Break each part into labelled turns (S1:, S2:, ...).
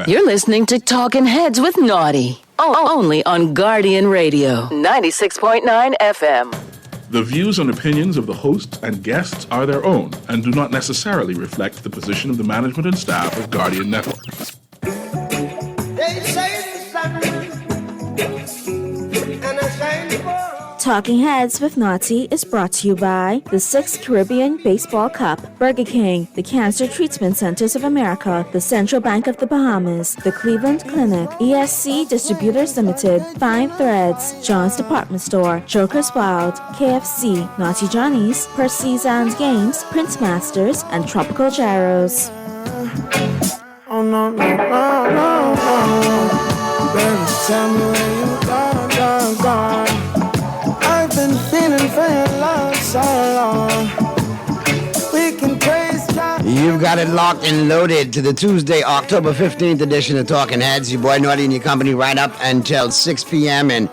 S1: FM.
S2: You're listening to Talking Heads with Naughty. Only on Guardian Radio, 96.9 FM.
S1: The views and opinions of the hosts and guests are their own and do not necessarily reflect the position of the management and staff of Guardian Network.
S3: They say the sun and I shine the world.
S4: Talking Heads with Naughty is brought to you by the 6th Caribbean Baseball Cup, Burger King, the Cancer Treatment Centers of America, the Central Bank of the Bahamas, the Cleveland Clinic, ESC Distributors Limited, Fine Threads, John's Department Store, Joker's Wild, KFC, Naughty Johnny's, Percy's and Games, Prince Masters, and Tropical Gyros.
S3: Oh no, no, no, no, no. Baby, tell me where you gone. I've been feeling for your love so long. We can praise God.
S5: You've got it locked and loaded to the Tuesday, October 15th edition of Talking Heads. Your boy Naughty and your company right up until 6 p.m. And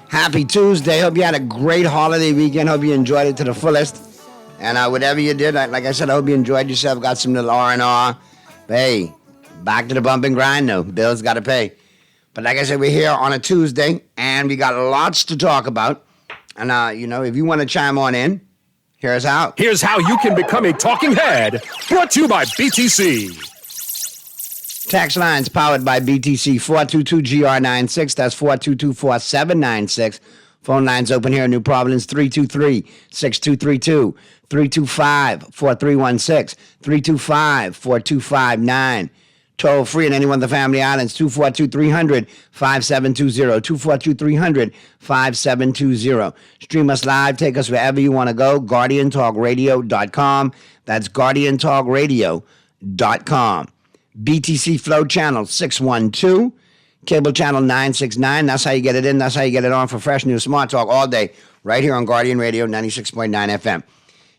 S5: happy Tuesday. Hope you had a great holiday weekend. Hope you enjoyed it to the fullest. And whatever you did, like I said, I hope you enjoyed yourself. Got some little R&R. Hey, back to the bump and grind though. Bills got to pay. But like I said, we're here on a Tuesday, and we got lots to talk about. And, if you want to chime on in, here's how.
S6: Here's how you can become a talking head. Brought to you by BTC.
S5: Tax lines powered by BTC, 422-GR96. That's 422-4796. Phone lines open here in New Providence, 323-6232, 325-4316, 325-4259. Toll free in any one of the family islands, 242-300-5720, 242-300-5720. Stream us live, take us wherever you want to go, GuardianTalkRadio.com. That's GuardianTalkRadio.com. BTC Flow Channel 612, Cable Channel 969. That's how you get it in. That's how you get it on for fresh new smart talk all day, right here on Guardian Radio 96.9 FM.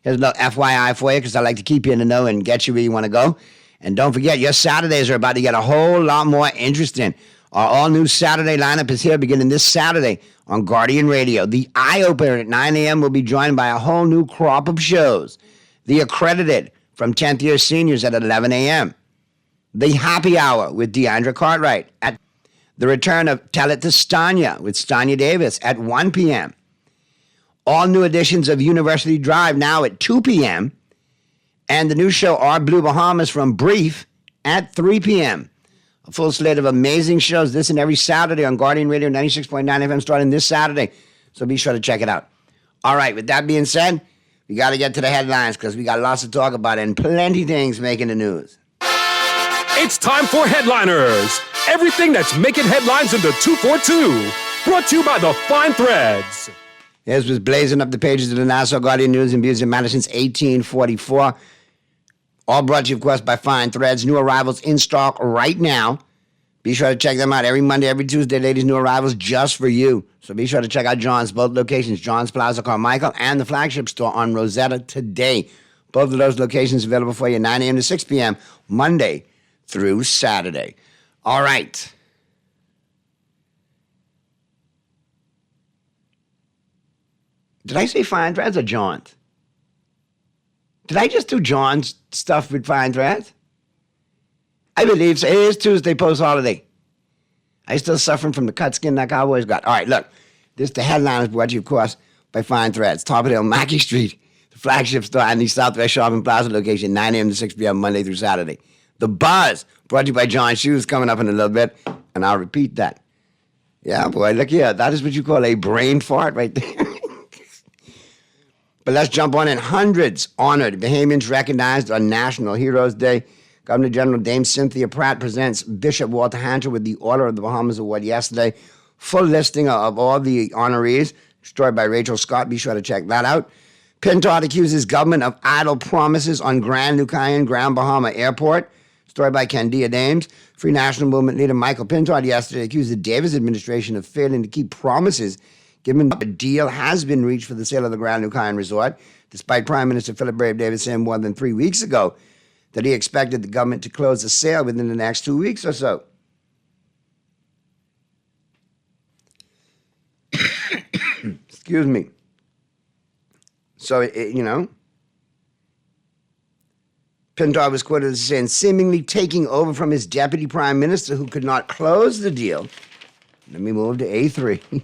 S5: Here's a little FYI for you, because I like to keep you in the know and get you where you want to go. And don't forget, your Saturdays are about to get a whole lot more interesting. Our all-new Saturday lineup is here beginning this Saturday on Guardian Radio. The Eye Opener at 9 a.m. will be joined by a whole new crop of shows. The Accredited from 10th year seniors at 11 a.m. The Happy Hour with Deandra Cartwright. At the return of Tell It to Stanya with Stanya Davis at 1 p.m. All new editions of University Drive now at 2 p.m. And the new show, Our Blue Bahamas from Brief, at 3 p.m. A full slate of amazing shows this and every Saturday on Guardian Radio 96.9 FM starting this Saturday. So be sure to check it out. All right, with that being said, we got to get to the headlines because we got lots to talk about and plenty of things making the news.
S6: It's time for Headliners. Everything that's making headlines in the 242. Brought to you by the Fine Threads.
S5: This was blazing up the pages of the Nassau Guardian News and Views in Madison's 1844. All brought to you, of course, by Fine Threads. New arrivals in stock right now. Be sure to check them out every Monday, every Tuesday, ladies. New arrivals just for you. So be sure to check out John's, both locations, John's Plaza, Carmichael, and the flagship store on Rosetta today. Both of those locations available for you 9 a.m. to 6 p.m., Monday through Saturday. All right. Did I say Fine Threads or John's? Did I just do John's stuff with Fine Threads? I believe so. It is Tuesday post-holiday. I still suffering from the cut skin that Cowboys got. All right, look. This the headline is brought to you, of course, by Fine Threads. Top of the hill, Mackey Street, the flagship store and the Southwest Shopping Plaza location, 9 a.m. to 6 p.m. Monday through Saturday. The Buzz, brought to you by John Shoes, coming up in a little bit, and I'll repeat that. Yeah, boy, look here. That is what you call a brain fart right there. But let's jump on in. Hundreds honored. Bahamians recognized on National Heroes Day. Governor General Dame Cynthia Pratt presents Bishop Walter Hunter with the Order of the Bahamas Award yesterday. Full listing of all the honorees. Story by Rachel Scott. Be sure to check that out. Pintard accuses government of idle promises on Grand Lucayan Grand Bahama Airport. Story by Candia Dames. Free National Movement leader Michael Pintard yesterday accused the Davis administration of failing to keep promises given a deal has been reached for the sale of the Grand Lucayan Resort, despite Prime Minister Philip Brave Davis saying more than 3 weeks ago that he expected the government to close the sale within the next 2 weeks or so. Excuse me. So, Pinto was quoted as saying, seemingly taking over from his deputy prime minister who could not close the deal. Let me move to A3.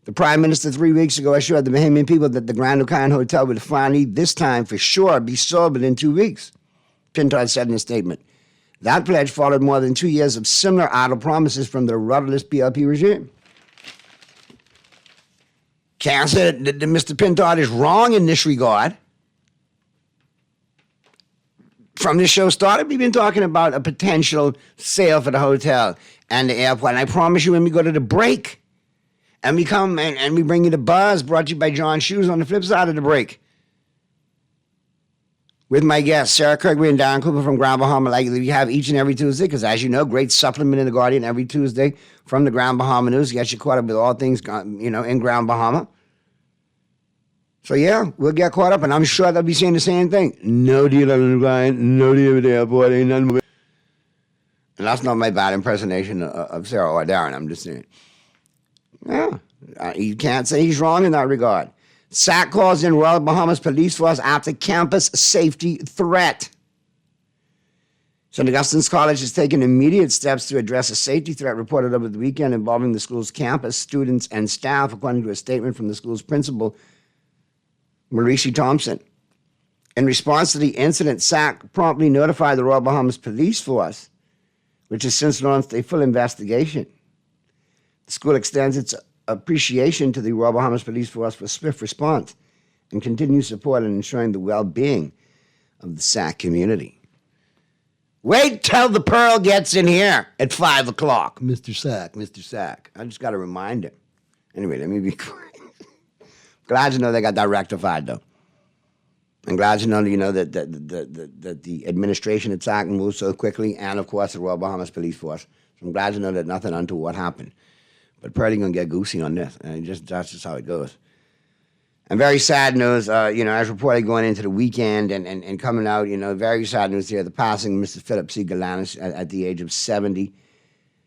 S5: The prime minister 3 weeks ago assured the Bahamian people that the Grand Lucayan Hotel would finally, this time for sure, be sold within 2 weeks. Pinto said in a statement. That pledge followed more than 2 years of similar idle promises from the rudderless PLP regime. Can't say that Mr. Pinto is wrong in this regard. From this show started, we've been talking about a potential sale for the hotel and the airport. And I promise you, when we go to the break, and we come and we bring you the buzz brought to you by John Shoes on the flip side of the break, with my guests, Sarah Kirkby and Darren Cooper from Grand Bahama, like we have each and every Tuesday, because as you know, great supplement in The Guardian every Tuesday from the Grand Bahama News. Get you caught up with all things, in Grand Bahama. So yeah, we'll get caught up, and I'm sure they'll be saying the same thing. No deal on the client, no deal with the airport, ain't nothing. And that's not my bad impersonation of Sarah or Darren, I'm just saying. Yeah, you can't say he's wrong in that regard. SAC calls in Royal Bahamas Police Force after campus safety threat. St. Augustine's College has taken immediate steps to address a safety threat reported over the weekend involving the school's campus, students, and staff, according to a statement from the school's principal, Maurice Thompson. In response to the incident, SAC promptly notified the Royal Bahamas Police Force, which has since launched a full investigation. The school extends its appreciation to the Royal Bahamas Police Force for swift response and continued support in ensuring the well-being of the SAC community. Wait till the Pearl gets in here at 5 o'clock. Mr. SAC, Mr. SAC. I just got to remind him. Anyway, let me be quiet. Glad to know they got that rectified, though. I'm glad to know, that the administration at SAC moved so quickly, and, of course, the Royal Bahamas Police Force. So I'm glad to know that nothing untoward happened. But Purdy going to get goosey on this, and that's just how it goes. And very sad news, as reported going into the weekend and coming out, very sad news here. The passing of Mr. Philip C. Galanis at the age of 70.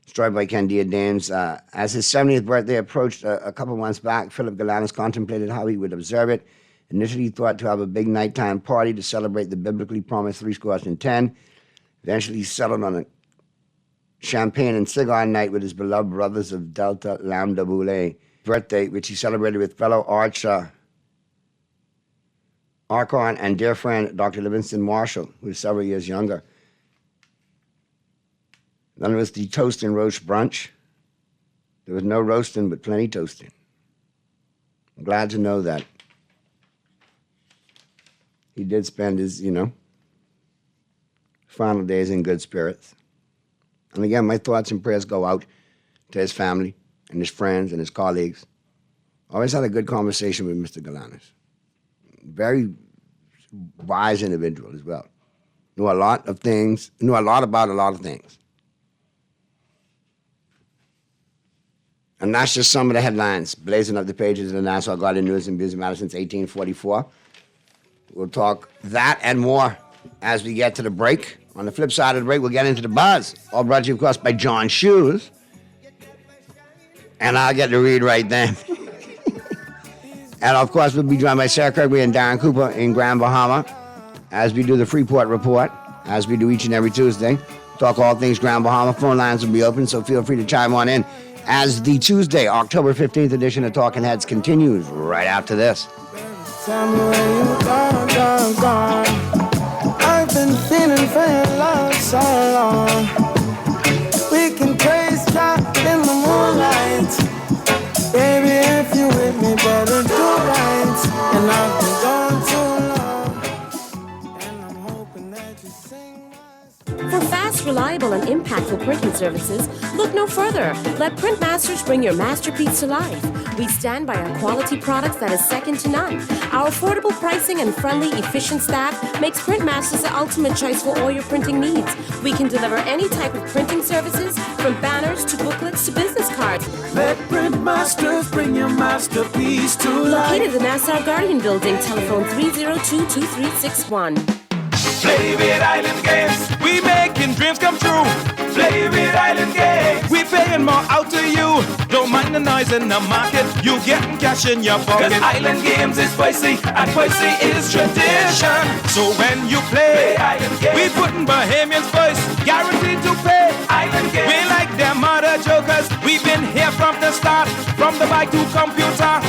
S5: Destroyed by Candia Dames. As his 70th birthday approached a couple months back, Philip Galanis contemplated how he would observe it. Initially, he thought to have a big nighttime party to celebrate the biblically promised 10. Eventually, he settled on a champagne and cigar night with his beloved brothers of Delta Lambda Boule birthday, which he celebrated with fellow Archon and dear friend Dr. Livingston Marshall, who is several years younger. Then it was the toast and roast brunch. There was no roasting, but plenty toasting. I'm glad to know that he did spend his, final days in good spirits. And again, my thoughts and prayers go out to his family and his friends and his colleagues. Always had a good conversation with Mr. Galanis. Very wise individual as well. Knew a lot about a lot of things. And that's just some of the headlines blazing up the pages of the Nassau Guardian News and Busy Matter since 1844. We'll talk that and more as we get to the break. On the flip side of the break, we'll get into the buzz. All brought to you, of course, by John Shoes. And I'll get to read right then. And, of course, we'll be joined by Sarah Kirkby and Darren Cooper in Grand Bahama as we do the Freeport Report, as we do each and every Tuesday. Talk all things Grand Bahama. Phone lines will be open, so feel free to chime on in as the Tuesday, October 15th edition of Talking Heads continues right after this.
S3: Tell me where you gone. I've been feeling for your love so long. We can praise God in the moonlight. Baby, if you with me, better do right. And I've been gone too long. And I'm hoping that you sing my
S7: For fast, reliable, and impactful printing services, look no further. Let Printmasters bring your masterpiece to life. We stand by our quality products that is second to none. Our affordable pricing and friendly, efficient staff makes Printmasters the ultimate choice for all your printing needs. We can deliver any type of printing services, from banners to booklets to business cards.
S3: Let Printmasters bring your masterpiece to life.
S7: Located in the Nassau Guardian Building, telephone 302-2361.
S8: Play with Island Games. We making dreams come true. Play with Island Games. We paying bringing more out to you. Don't mind the noise in the market, you getting cash in your pocket. 'Cause Island Games is spicy, and spicy is tradition. So when you play Island Games, we putting Bahamians first, guaranteed to pay. Island Games, we like them other jokers. We've been here from the start, from the bike to computer.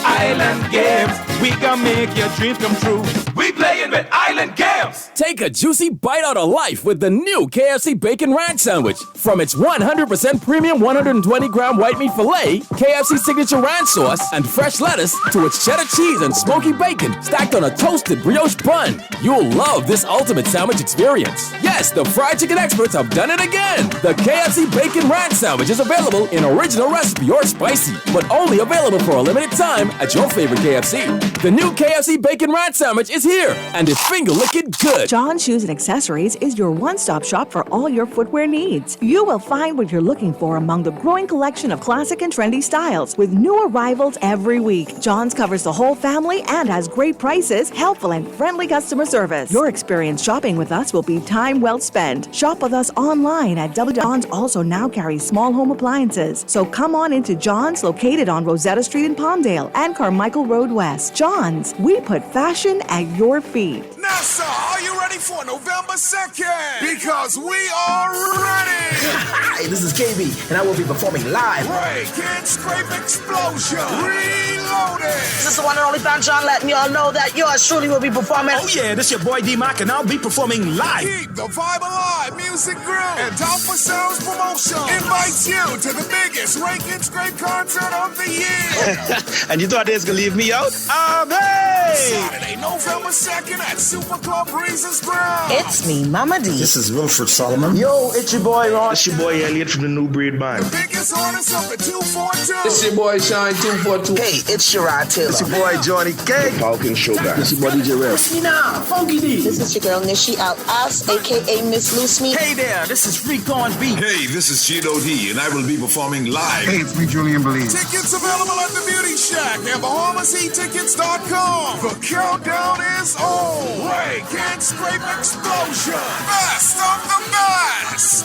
S8: Island Games, we can make your dreams come true. We playing with Island Games.
S6: Take a juicy bite out of life with the new KFC Bacon Ranch Sandwich. From its 100% premium 120-gram white meat filet, KFC signature ranch sauce, and fresh lettuce, to its cheddar cheese and smoky bacon stacked on a toasted brioche bun. You'll love this ultimate sandwich experience. Yes, the fried chicken experts have done it again. The KFC Bacon Ranch Sandwich is available in original recipe or spicy, but only available for a limited time at your favorite KFC. The new KFC Bacon Ranch Sandwich is here, and it's finger-licking good.
S9: John Shoes and Accessories is your one-stop shop for all your footwear needs. You will find what you're looking for among the growing collection of classic and trendy styles, with new arrivals every week. John's covers the whole family and has great prices, helpful and friendly customer service. Your experience shopping with us will be time well spent. Shop with us online at John's also now carries small home appliances. So come on into John's, located on Rosetta Street in Palmdale and Carmichael Road West. John's, we put fashion at your feet.
S10: Now, sir, are you ready for November 2nd? Because we are ready!
S11: Hi, this is KB, and I will be performing live.
S10: Break and Scrape Explosion. Reloaded.
S11: This is the one and only Don John letting y'all know that yours truly will be performing.
S8: Oh yeah, this your boy D-Mac, and I'll be performing live.
S10: Keep the vibe alive. Music Grill and Alpha Sounds Promotion invites you to the biggest Rake and Scrape concert of the year.
S8: And you thought they was gonna leave me out?
S10: Saturday, November 2nd at Super Club Breezes Ground.
S11: It's me, Mama D.
S12: This is Wilfred Solomon.
S11: Yo, it's your boy Ron.
S12: It's your boy Elliot from the New Breed Band.
S10: The biggest artist of the 242.
S13: It's your boy Shine 242.
S11: Hey, it's Sherrod Taylor.
S12: It's your boy Johnny K. Falcon Show Guy.
S13: It's your boy DJ Rev.
S11: It's me now, Funky D.
S14: This is your girl Nishi Out Ass, aka Miss Loose Me.
S8: Hey there, this is Freak on Beat.
S15: Hey, this is Cheeto D, and I will be performing live.
S12: Hey, it's me, Julian Belize.
S10: Tickets available at the Beauty Shack and BahamasEatTickets.com. The countdown is on. Rake and Scrape Explosion. Best of the best.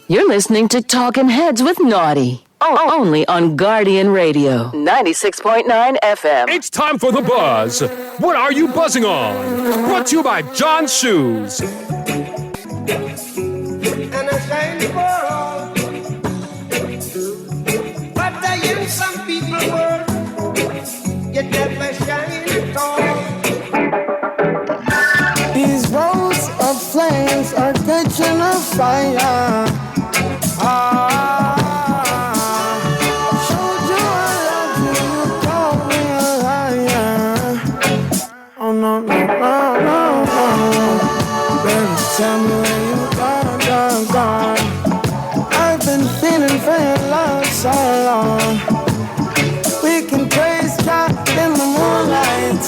S2: You're listening to Talking Heads with Naughty. Only on Guardian Radio, 96.9 FM.
S6: It's time for the buzz. What are you buzzing on? Brought to you by John Shoes.
S3: And I shine for all. But I am some people world. You never shine at all.
S16: These rows of flames are catching a fire. Showed you I love you, you call me a liar. Oh no, no, no, no, no. Baby, tell me where you gone. I've been feeling for your love so long. We can praise God in the moonlight.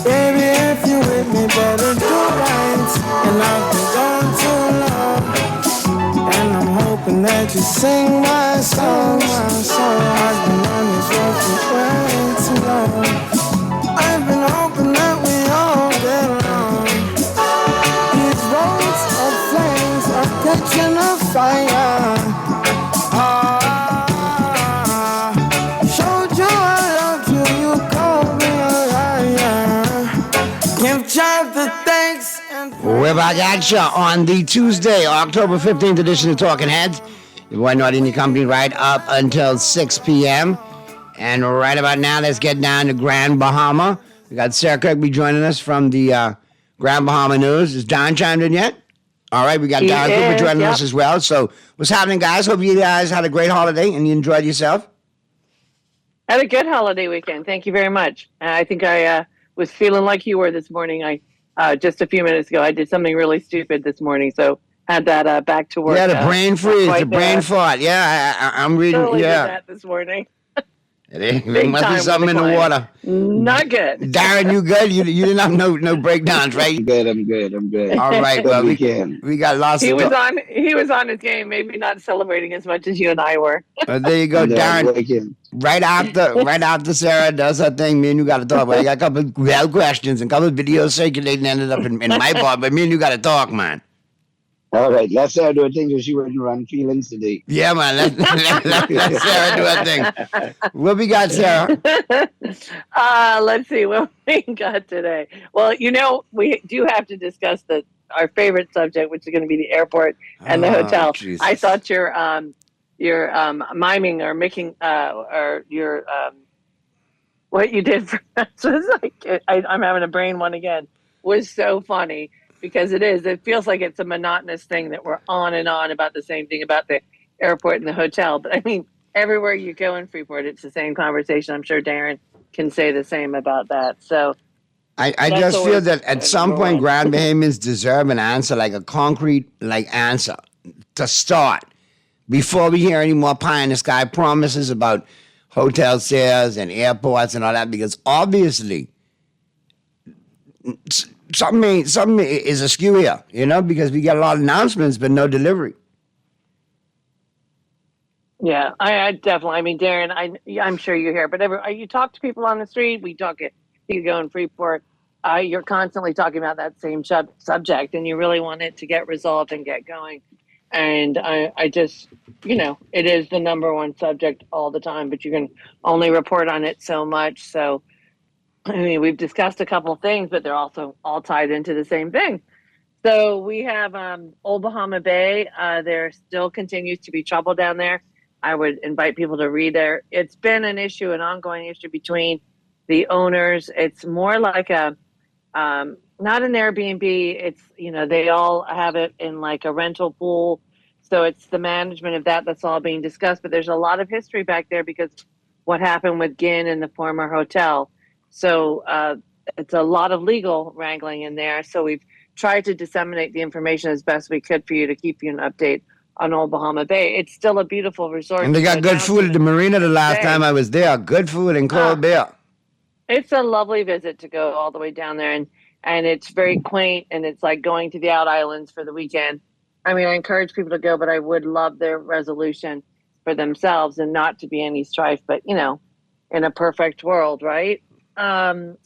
S16: Baby, if you with me, better do right. And I've been gone too long, and I'm hoping that you sing my song. I've been on this road for way too long. I've been hoping that we all get along. These roads of flames are catching a fire. Showed you I loved you, you called me a liar. Give God the thanks.
S5: We're back at you on the Tuesday, October 15th edition of Talking Heads. Your boy Naughty in your company right up until 6 p.m. And right about now, let's get down to Grand Bahama. We got Sarah Kirkby joining us from the Grand Bahama News. Is Don chimed in yet? All right, we got Don Cooper joining us as well. So what's happening, guys? Hope you guys had a great holiday and you enjoyed yourself.
S17: Had a good holiday weekend. Thank you very much. I think I was feeling like you were this morning. I just a few minutes ago, I did something really stupid this morning, so had that back to work.
S5: Yeah, the brain freeze, the brain fart. Yeah, I'm reading.
S17: Totally
S5: Yeah,
S17: did that this morning.
S5: There must be something in the water.
S17: Not good.
S5: Darren, you good? You didn't have no breakdowns, right?
S12: I'm good.
S5: All right, well, we got lots
S17: He
S5: of
S17: was on his game, maybe not celebrating as much as you and I were.
S5: there you go, Darren. Right after Sarah does her thing, me and you got to talk. I got a couple of real questions and a couple of videos circulating ended up in my part, but me and you got to talk, man.
S12: All right, let's do a thing so she wouldn't run feelings today.
S5: Yeah, man. Let Sarah do her thing. What we got, Sarah?
S17: Let's see what we got today. Well, we do have to discuss our favorite subject, which is going to be the airport and the hotel.
S5: Jesus.
S17: I thought your miming or making or your what you did for us was like I'm having a brain one again. Was so funny. Because it feels like it's a monotonous thing that we're on and on about the same thing about the airport and the hotel. But I mean, everywhere you go in Freeport, it's the same conversation. I'm sure Darren can say the same about that. So
S5: I just feel that at some point, Grand Bahamians deserve an answer, like a concrete answer to start before we hear any more pie in the sky promises about hotel sales and airports and all that. Because obviously, something is askew here, because we get a lot of announcements but no delivery.
S17: Yeah, I definitely. I mean, Darren, I'm sure you hear, but you talk to people on the street. You go in Freeport. You're constantly talking about that same subject, and you really want it to get resolved and get going. And I just, it is the number one subject all the time, but you can only report on it so much. So. I mean, we've discussed a couple of things, but they're also all tied into the same thing. So we have Old Bahama Bay. There still continues to be trouble down there. I would invite people to read there. It's been an ongoing issue between the owners. It's more like not an Airbnb. It's, they all have it in like a rental pool. So it's the management of that's all being discussed. But there's a lot of history back there because what happened with Ginn and the former hotel. So it's a lot of legal wrangling in there. So we've tried to disseminate the information as best we could for you to keep you an update on Old Bahama Bay. It's still a beautiful resort.
S5: And they got good food at the marina the last time I was there. Good food and cold beer.
S17: It's a lovely visit to go all the way down there. And it's very quaint. And it's like going to the Out Islands for the weekend. I mean, I encourage people to go, but I would love their resolution for themselves and not to be any strife. But, in a perfect world, right?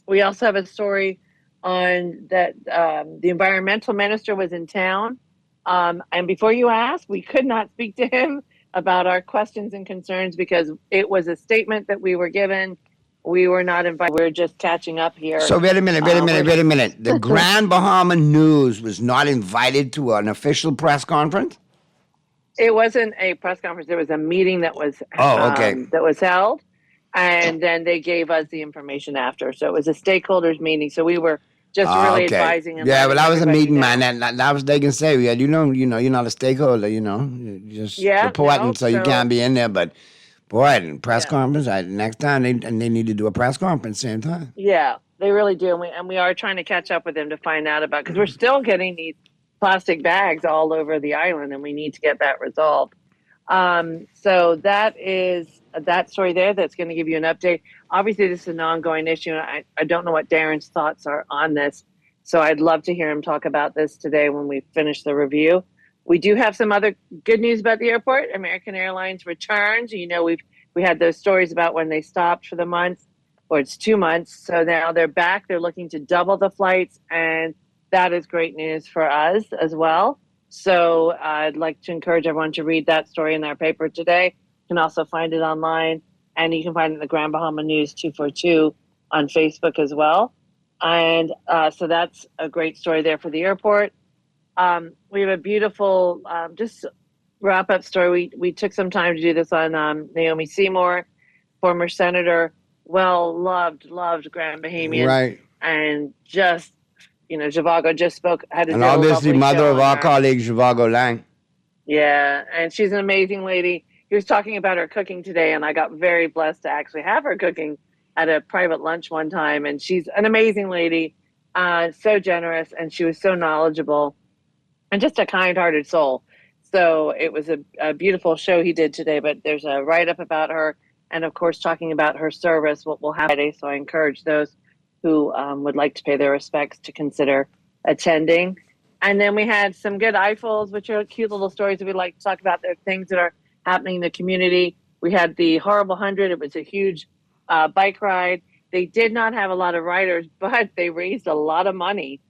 S17: We also have a story on that the environmental minister was in town. And before you ask, we could not speak to him about our questions and concerns because it was a statement that we were given. We were not invited. We're just catching up here.
S5: So wait a minute. The Grand Bahama News was not invited to an official press conference?
S17: It wasn't a press conference. There was a meeting that was that was held. And then they gave us the information after. So it was a stakeholders meeting. So we were just really advising them.
S5: Yeah, well, that was a meeting, man. That was they can say. Yeah, you're not a stakeholder. You're just reporting, so you can't be in there. But boy, press conference. Next time they need to do a press conference same time.
S17: Yeah, they really do, and we are trying to catch up with them to find out about because we're still getting these plastic bags all over the island, and we need to get that resolved. So that is that story there that's going to give you an update. Obviously, this is an ongoing issue. And I don't know what Darren's thoughts are on this. So I'd love to hear him talk about this today when we finish the review. We do have some other good news about the airport. American Airlines returns. We had those stories about when they stopped for the month, or it's 2 months. So now they're back. They're looking to double the flights. And that is great news for us as well. So I'd like to encourage everyone to read that story in our paper today. You can also find it online, and you can find it in the Grand Bahama News 242 on Facebook as well. And so that's a great story there for the airport. We have a beautiful, just wrap-up story. We took some time to do this on Naomi Seymour, former senator, loved Grand Bahamian.
S5: Right.
S17: And just, Zhivago just spoke.
S5: And obviously mother of our colleague, Zhivago Lang.
S17: Yeah, and she's an amazing lady. He was talking about her cooking today, and I got very blessed to actually have her cooking at a private lunch one time. And she's an amazing lady, so generous, and she was so knowledgeable and just a kind-hearted soul. So it was a beautiful show he did today, but there's a write-up about her and, of course, talking about her service, what we'll have today. So I encourage those who would like to pay their respects to consider attending. And then we had some good eyefuls, which are cute little stories that we'd like to talk about. They're things that are happening in the community. We had the Horrible 100. It was a huge bike ride. They did not have a lot of riders, but they raised a lot of money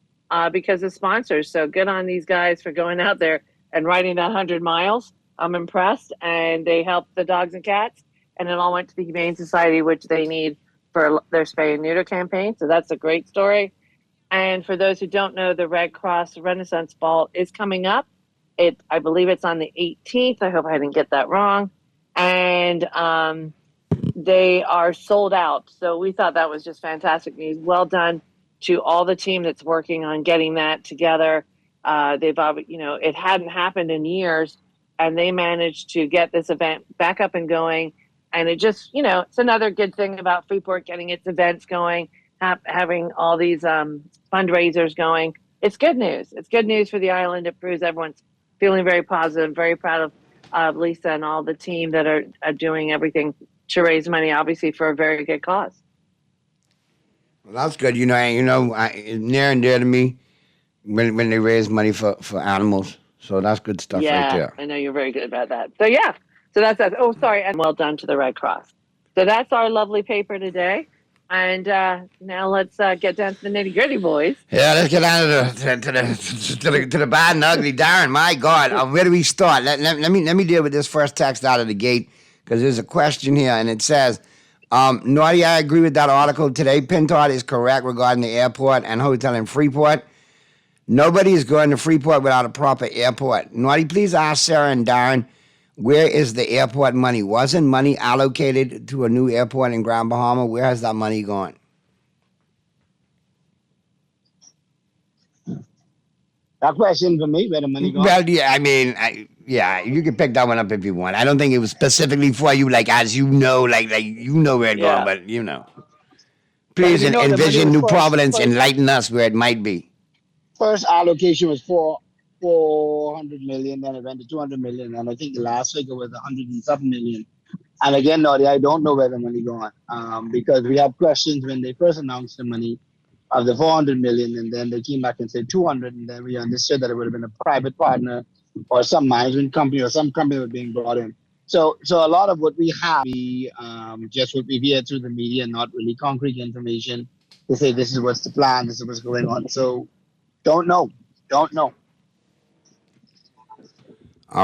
S17: because of sponsors. So good on these guys for going out there and riding that 100 miles. I'm impressed. And they helped the dogs and cats. And it all went to the Humane Society, which they need for their spay and neuter campaign. So that's a great story. And for those who don't know, the Red Cross Renaissance Ball is coming up. I believe it's on the 18th. I hope I didn't get that wrong. And they are sold out. So we thought that was just fantastic news. Well done to all the team that's working on getting that together. It hadn't happened in years, and they managed to get this event back up and going. And it just, it's another good thing about Freeport getting its events going, having all these fundraisers going. It's good news. It's good news for the island. It proves everyone's feeling very positive, very proud of Lisa and all the team that are doing everything to raise money, obviously, for a very good cause.
S5: Well, that's good. It's near and dear to me when they raise money for animals. So that's good stuff right there.
S17: I know you're very good about that. So, so that's that. Oh, sorry. And well done to the Red Cross. So that's our lovely paper today. And now let's get down to the nitty gritty, boys.
S5: Yeah, let's get down to the bad and ugly. Darren, my God, where do we start? Let me deal with this first text out of the gate, because there's a question here, and it says, Naughty, I agree with that article today. Pintard is correct regarding the airport and hotel in Freeport. Nobody is going to Freeport without a proper airport. Naughty, please ask Sarah and Darren, where is the airport money? Wasn't money allocated to a new airport in Grand Bahama? Where has that money gone?
S12: That question for me, where the money gone?
S5: Well, yeah, you can pick that one up if you want. I don't think it was specifically for you, as you know, where it gone, but Please envision New Providence, enlighten us where it might be.
S12: First allocation was 400 million, then it went to 200 million, and I think the last figure was 107 million. And again, Naughty, I don't know where the money gone, because we have questions when they first announced the money of the 400 million, and then they came back and said 200, and then we understood that it would have been a private partner or some management company or some company was being brought in. So a lot of what we have, just what we hear through the media, not really concrete information to say this is what's the plan, this is what's going on. So don't know.
S5: All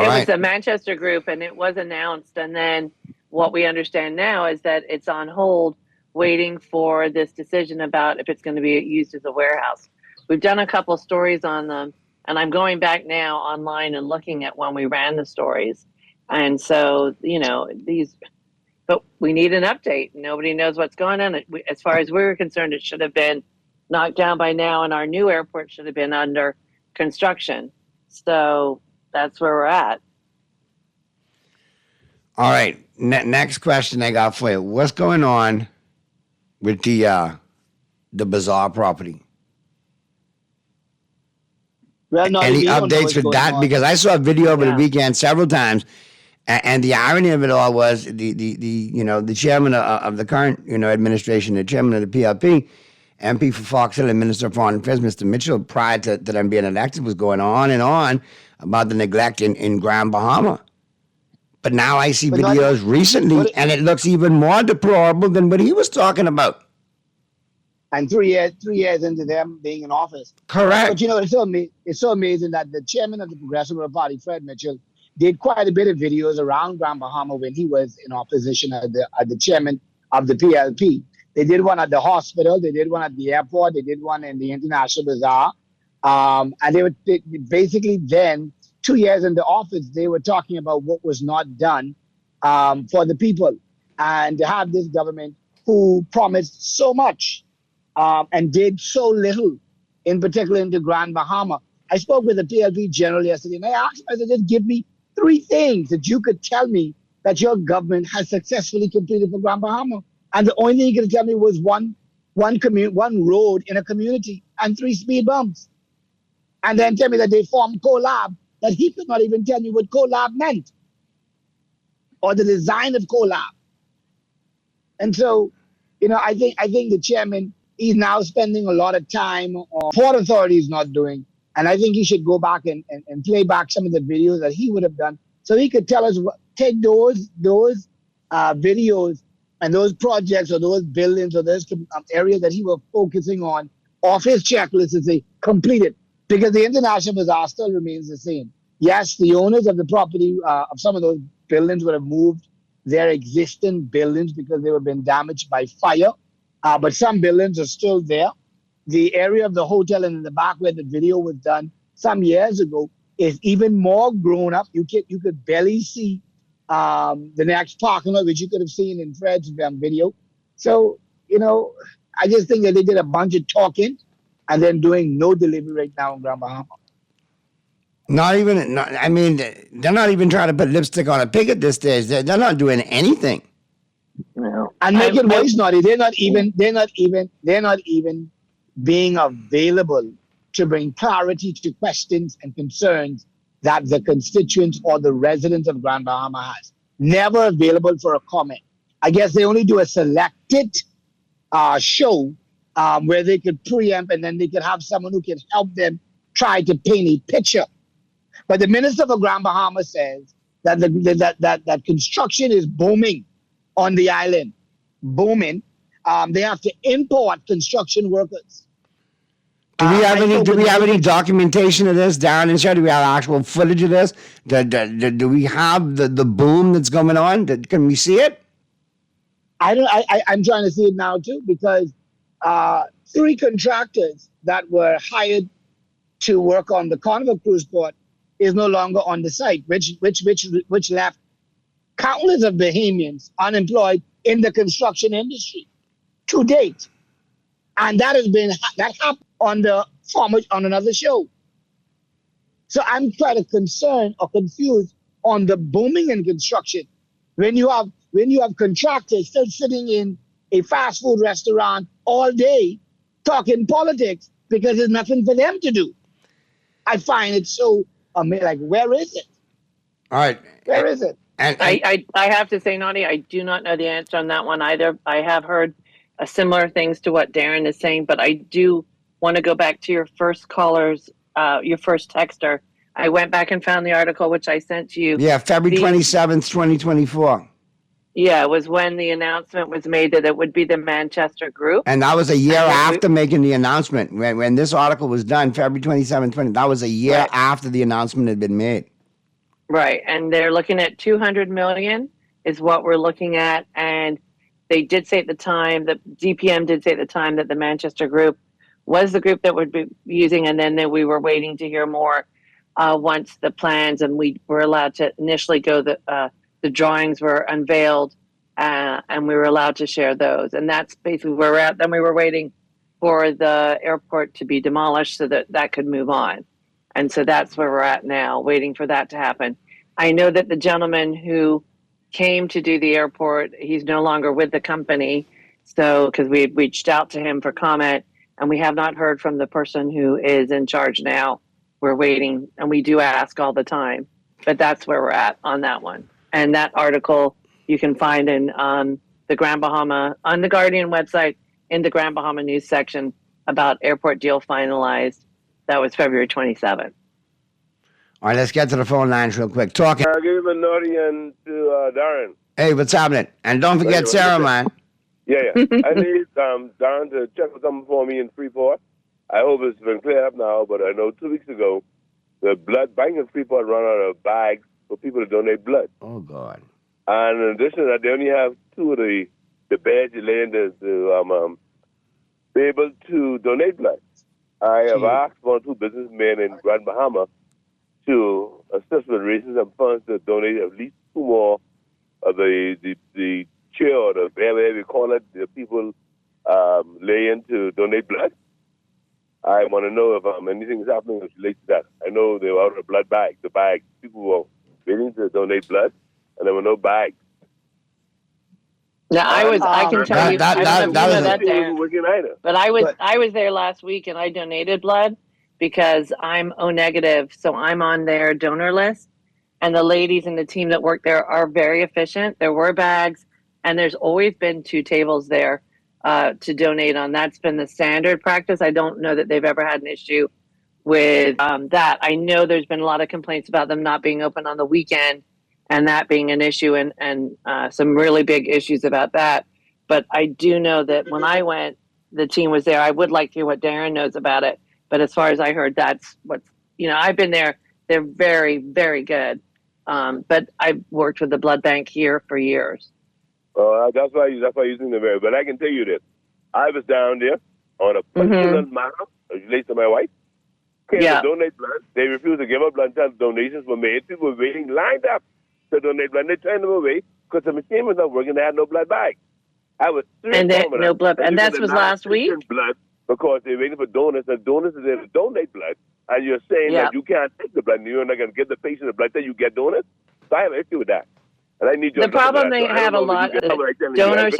S17: it
S5: right.
S17: was a Manchester group, and it was announced. And then what we understand now is that it's on hold, waiting for this decision about if it's going to be used as a warehouse. We've done a couple stories on them, and I'm going back now online and looking at when we ran the stories. And so, but we need an update. Nobody knows what's going on. As far as we were concerned, it should have been knocked down by now, and our new airport should have been under construction. So that's where we're at.
S5: All right. Next question I got for you. What's going on with the Bazaar property?
S12: Well, no,
S5: any updates with that? Because I saw a video over the weekend several times, and the irony of it all was the chairman of the current administration, the chairman of the PLP, MP for Fox Hill and Minister of Foreign Affairs, Mr. Mitchell, prior to them being elected, was going on and on about the neglect in Grand Bahama. But now I see videos recently, and it looks even more deplorable than what he was talking about.
S12: And 3 years into them being in office.
S5: Correct.
S12: But it's so amazing that the chairman of the Progressive Party, Fred Mitchell, did quite a bit of videos around Grand Bahama when he was in opposition as the chairman of the PLP. They did one at the hospital, they did one at the airport, they did one in the International Bazaar. And they basically then, 2 years into office, they were talking about what was not done for the people. And to have this government who promised so much and did so little, in particular into Grand Bahama. I spoke with the PLP general yesterday, and I asked him, I said, just give me 3 things that you could tell me that your government has successfully completed for Grand Bahama. And the only thing he could tell me was one road in a community and 3 speed bumps. And then tell me that they formed CoLab, that he could not even tell me what CoLab meant or the design of CoLab. And so, I think the chairman, he's now spending a lot of time on Port Authority is not doing. And I think he should go back and play back some of the videos that he would have done so he could tell us, take those videos and those projects or those buildings or those areas that he was focusing on off his checklist and say, completed because the International Bazaar still remains the same. Yes, the owners of the property, of some of those buildings would have moved their existing buildings because they were being damaged by fire. But some buildings are still there. The area of the hotel and in the back where the video was done some years ago is even more grown up. You could barely see the next parking lot, which you could have seen in Fred's video. So, I just think that they did a bunch of talking and then doing no delivery right now in Grand Bahama.
S5: They're not even trying to put lipstick on a pig at this stage. They're not doing anything.
S12: No. And make it worse, Naughty. They're not even being available to bring clarity to questions and concerns that the constituents or the residents of Grand Bahama has. Never available for a comment. I guess they only do a selected show where they could preempt and then they could have someone who can help them try to paint a picture. But the minister for Grand Bahama says that that construction is booming on the island. Booming. They have to import construction workers.
S5: Do we have any documentation of this, Darren and Sher? Do we have actual footage of this? Do we have the boom that's going on? Can we see it?
S12: I'm trying to see it now too because 3 contractors that were hired to work on the Carnival Cruise Port is no longer on the site, which left countless of Bahamians unemployed in the construction industry to date, and that happened on another show. So I'm quite concerned or confused on the booming in construction when you have contractors still sitting in a fast food restaurant all day talking politics because there's nothing for them to do. I find it so where is it?
S5: All right.
S12: Where is it?
S17: And I have to say, Naughty, I do not know the answer on that one either. I have heard similar things to what Darren is saying, but I do want to go back to your first caller's, your first texter. I went back and found the article, which I sent to you.
S5: Yeah, February 27th, 2024.
S17: Yeah, it was when the announcement was made that it would be the Manchester Group.
S5: And that was a year after making the announcement. When this article was done, February 27th, that was a year after the announcement had been made.
S17: Right, and they're looking at $200 million is what we're looking at. And they did say at the time, the DPM did say at the time that the Manchester Group was the group that would be using, and then we were waiting to hear more once the plans and we were allowed to initially go the drawings were unveiled and we were allowed to share those. And that's basically where we're at. Then we were waiting for the airport to be demolished so that could move on. And so that's where we're at now, waiting for that to happen. I know that the gentleman who came to do the airport, he's no longer with the company. So, because we had reached out to him for comment and we have not heard from the person who is in charge now. We're waiting and we do ask all the time, but that's where we're at on that one. And that article you can find in the Grand Bahama, on the Guardian website, in the Grand Bahama news section about airport deal finalized. That was February 27th.
S5: All right, let's get to the phone lines real quick. Talking.
S18: I'll give him a Naughty and to Darren.
S5: Hey, what's happening? And don't forget Sarah, man.
S18: Yeah. I need Darren to check something for me in Freeport. I hope it's been cleared up now, but I know 2 weeks ago, the blood bank in Freeport run out of bags for people to donate blood.
S5: Oh, God.
S18: And in addition to that, they only have 2 of the beds laying to be able to donate blood. I have asked 1 or 2 businessmen in Grand Bahama to assist with raising some funds to donate at least 2 more of the chair or the whatever we call it, the people laying to donate blood. I want to know if anything is happening related to that. I know they were out of the blood bag, the bag. People were waiting to donate blood, and there were no bags.
S17: Now I can tell you, I don't know if you know that, Darren, but I was there last week and I donated blood because I'm O negative, so I'm on their donor list. And the ladies and the team that work there are very efficient. There were bags, and there's always been 2 tables there to donate on. That's been the standard practice. I don't know that they've ever had an issue with that. I know there's been a lot of complaints about them not being open on the weekend and that being an issue and some really big issues about that. But I do know that when I went, the team was there. I would like to hear what Darren knows about it. But as far as I heard, that's what's, I've been there. They're very, very good. But I've worked with the blood bank here for years.
S18: That's why you're using the very. But I can tell you this: I was down there on a personal matter related to my wife. Came to donate blood. They refused to give up blood until donations were made. People were waiting, lined up to donate blood. They turned them away because the machine was not working. They had no blood bag. I was
S17: no blood, and that was last week.
S18: Blood because they're waiting for donors, and donors are there to donate blood. And you're saying that you can't take the blood, and you're not going to give the patient the blood till you get donors. So I have an issue with that. And I need your
S17: the problem they have a lot. Donors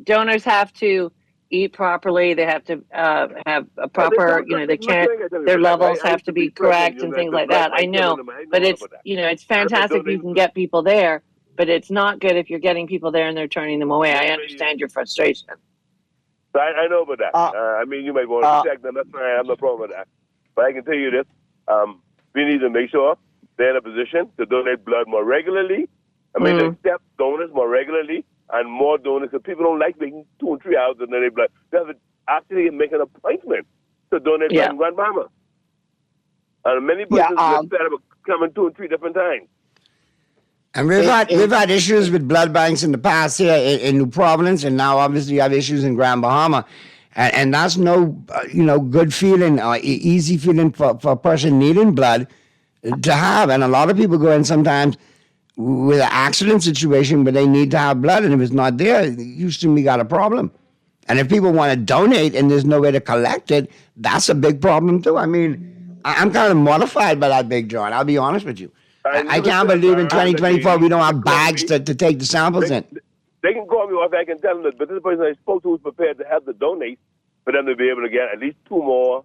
S17: donors have to eat properly. They have to have a proper, they can't. Their levels have to be correct and things like that. I know, but it's it's fantastic if you can get people there. But it's not good if you're getting people there and they're turning them away. I understand your frustration.
S18: So I know about that. I mean, you might want to check them. That's fine. I have no problem with that. But I can tell you this. We need to make sure they're in a position to donate blood more regularly. I mean, accept donors more regularly and more donors. Because people don't like making 2 and 3 hours to donate blood. They have to actually make an appointment to donate blood in Grand Bahama. And many places have set up coming 2 and 3 different times.
S5: And we've had issues with blood banks in the past here in New Providence, and now obviously you have issues in Grand Bahama, and that's no good feeling or easy feeling for a person needing blood to have. And a lot of people go in sometimes with an accident situation where they need to have blood, and if it's not there, you we got a problem. And if people want to donate and there's no way to collect it, that's a big problem too. I mean, I'm kind of mortified by that, Big John. I'll be honest with you. I can't believe in 2024 we don't have bags to take the samples in.
S18: They can call me off. I can tell them that, but this person I spoke to is prepared to have the donate for them to be able to get at least 2 more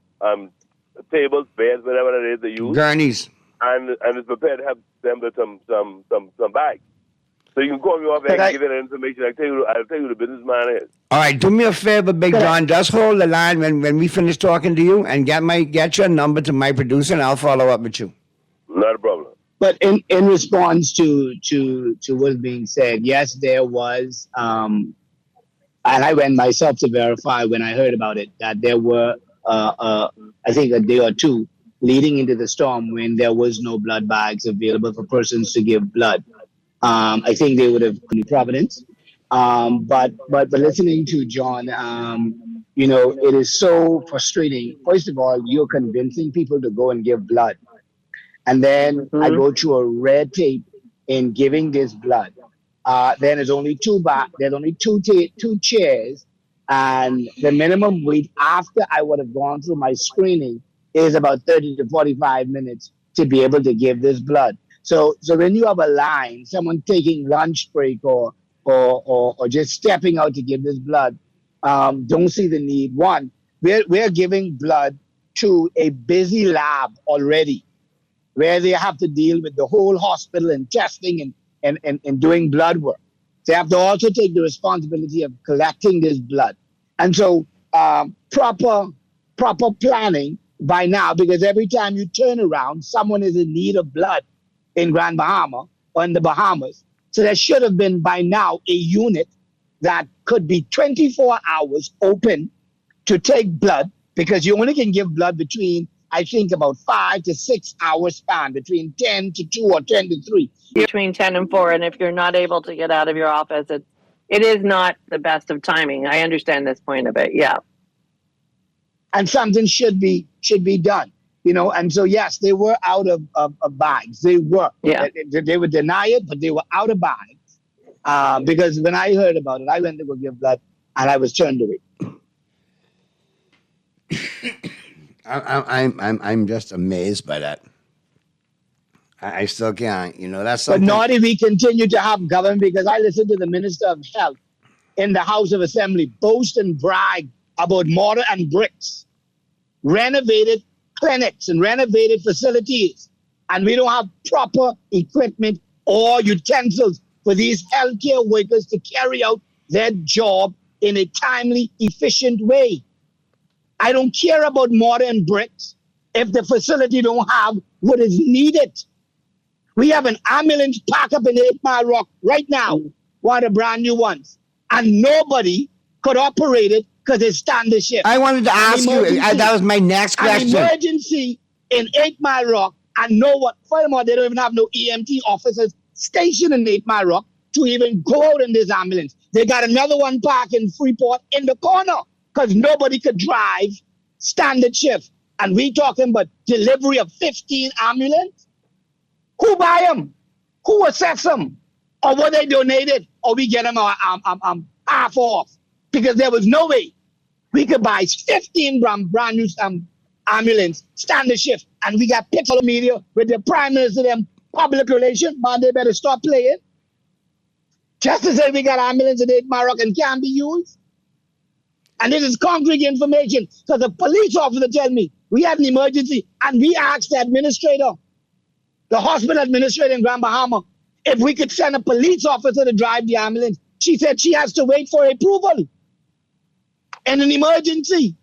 S18: tables, beds, whatever it is they use.
S5: Gurneys.
S18: And is prepared to have them with some bags. So you can call me off and give you that information. I'll tell you who the businessman is.
S5: All right, do me a favor, Big John. Just hold the line when we finish talking to you, and get your number to my producer, and I'll follow up with you.
S18: Not a problem.
S12: But in response to what's being said, yes, there was, and I went myself to verify when I heard about it, that there were, I think a day or two leading into the storm when there was no blood bags available for persons to give blood. I think they would have come to Providence. But listening to John, it is so frustrating. First of all, you're convincing people to go and give blood. And then I go through a red tape in giving this blood. Then there's only two chairs, and the minimum wait after I would have gone through my screening is about 30 to 45 minutes to be able to give this blood. So when you have a line, someone taking lunch break or just stepping out to give this blood, don't see the need. One, we're giving blood to a busy lab already, where they have to deal with the whole hospital and testing and doing blood work. They have to also take the responsibility of collecting this blood. And so proper planning by now, because every time you turn around, someone is in need of blood in Grand Bahama or in the Bahamas. So there should have been by now a unit that could be 24 hours open to take blood, because you only can give blood between, I think, about 5 to 6 hours span, between 10 to 2 or 10 to 3.
S17: Between 10 and 4, and if you're not able to get out of your office, it is not the best of timing. I understand this point of it, yeah.
S12: And something should be done, and so yes, they were out of bags. They were. Yeah. They would deny it, but they were out of bags. Because when I heard about it, I went to go give blood, and I was turned away.
S5: I'm just amazed by that. I still can't, that's something.
S12: But not if we continue to have government, because I listened to the Minister of Health in the House of Assembly boast and brag about mortar and bricks, renovated clinics and renovated facilities, and we don't have proper equipment or utensils for these healthcare workers to carry out their job in a timely, efficient way. I don't care about mortar and bricks if the facility don't have what is needed. We have an ambulance parked up in 8 Mile Rock right now, one of the brand new ones, and nobody could operate it because it's standard shift.
S5: I wanted to
S12: An
S5: ask you,
S12: emergency.
S5: that was my next question.
S12: An emergency in 8 Mile Rock, and furthermore, they don't even have no EMT officers stationed in 8 Mile Rock to even go out in this ambulance. They got another one parked in Freeport in the corner because nobody could drive standard shift. And we talking about delivery of 15 ambulance? Who buy them? Who assess them? Or were they donated? Or we get them half off? Because there was no way we could buy 15 brand new ambulance standard shift. And we got picture media with the prime minister them public relations. Man, they better stop playing. Just to say we got ambulance in 8 Mile Rock and can't be used. And this is concrete information. So the police officer tell me we had an emergency and we asked the administrator, the hospital administrator in Grand Bahama, if we could send a police officer to drive the ambulance. She said she has to wait for approval in an emergency.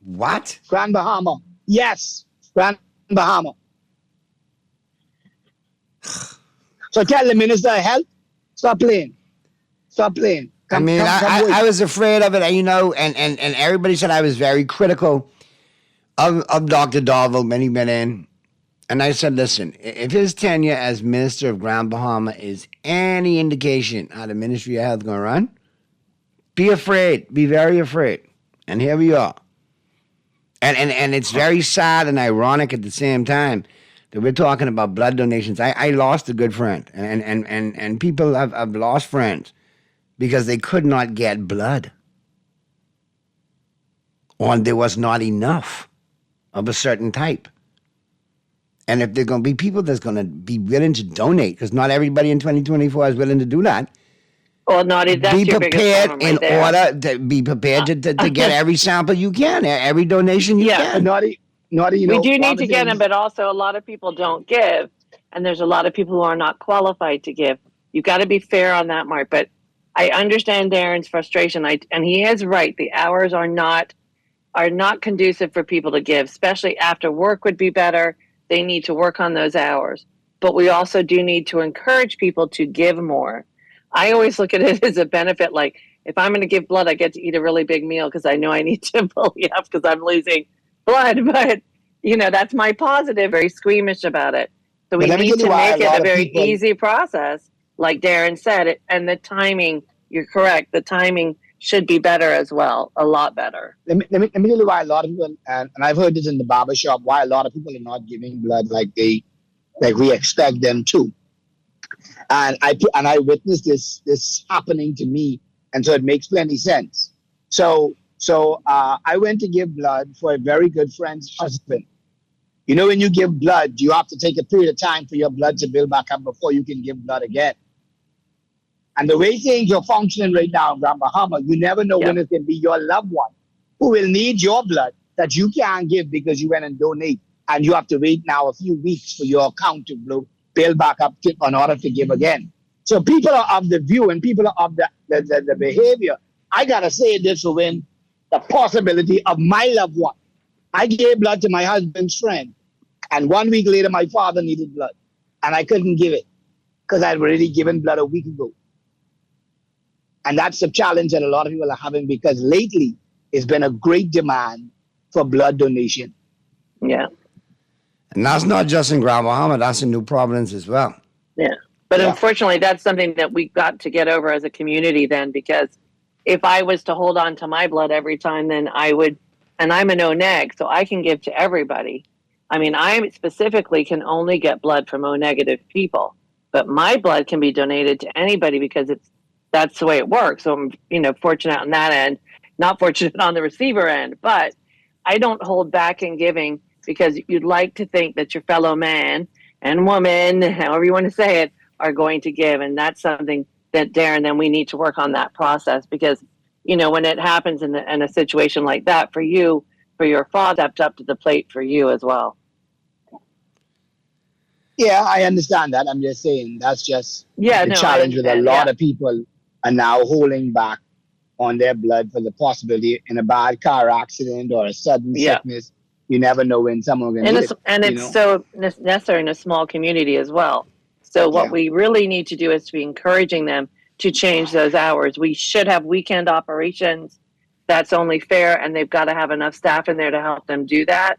S5: What?
S12: Grand Bahama. Yes, Grand Bahama. So tell the Minister of Health, stop playing. Stop playing.
S5: I was afraid of it, and everybody said I was very critical of Dr. Darville when he went in. And I said, listen, if his tenure as Minister of Grand Bahama is any indication how the Ministry of Health is going to run, be afraid. Be very afraid. And here we are. And it's very sad and ironic at the same time that we're talking about blood donations. I lost a good friend, and people have lost friends because they could not get blood. Or there was not enough of a certain type. And if there are going to be people that's going to be willing to donate, because not everybody in 2024 is willing to do that.
S17: Well, Naughty, that's
S5: be
S17: your
S5: prepared
S17: biggest problem
S5: in
S17: right there.
S5: order to be prepared to get every sample you can, every donation you can.
S12: Naughty,
S17: we do need to get them, but also a lot of people don't give, and there's a lot of people who are not qualified to give. You've got to be fair on that, Mark. But I understand Darren's frustration, and he is right. The hours are not conducive for people to give, especially after work would be better. They need to work on those hours. But we also do need to encourage people to give more. I always look at it as a benefit. Like, if I'm going to give blood, I get to eat a really big meal because I know I need to bully up because I'm losing blood. But, that's my positive, very squeamish about it. So we need to make it a very easy process, like Darren said. And the timing, you're correct, the timing should be better as well, a lot better.
S12: Let me tell you why a lot of people, and I've heard this in the barbershop, why a lot of people are not giving blood like we expect them to. And I witnessed this happening to me, and so it makes plenty sense. So I went to give blood for a very good friend's husband. When you give blood, you have to take a period of time for your blood to build back up before you can give blood again. And the way things are functioning right now in Grand Bahama, you never know when it can be your loved one who will need your blood that you can't give because you went and donate. And you have to wait now a few weeks for your account to build back up in order to give again. So people are of the view and people are of the behavior. I got to say this to win the possibility of my loved one. I gave blood to my husband's friend. And 1 week later, my father needed blood. And I couldn't give it because I'd already given blood a week ago. And that's the challenge that a lot of people are having because lately it's been a great demand for blood donation.
S17: Yeah.
S5: And that's not just in Grand Bahama, that's in New Providence as well.
S17: Yeah. But unfortunately, that's something that we got to get over as a community then, because if I was to hold on to my blood every time, then I would, and I'm an O-neg, so I can give to everybody. I mean, I specifically can only get blood from O-negative people, but my blood can be donated to anybody because that's the way it works. So I'm, fortunate on that end, not fortunate on the receiver end, but I don't hold back in giving because you'd like to think that your fellow man and woman, however you want to say it, are going to give. And that's something that, Darren, then we need to work on that process because, when it happens in a situation like that for you, for your father, stepped up to the plate for you as well.
S12: Yeah, I understand that. I'm just saying that's just the challenge with a lot of people are now holding back on their blood for the possibility in a bad car accident or a sudden sickness. You never know when someone will get it.
S17: And it's so necessary in a small community as well. So what we really need to do is to be encouraging them to change those hours. We should have weekend operations. that's only fair, and they've got to have enough staff in there to help them do that.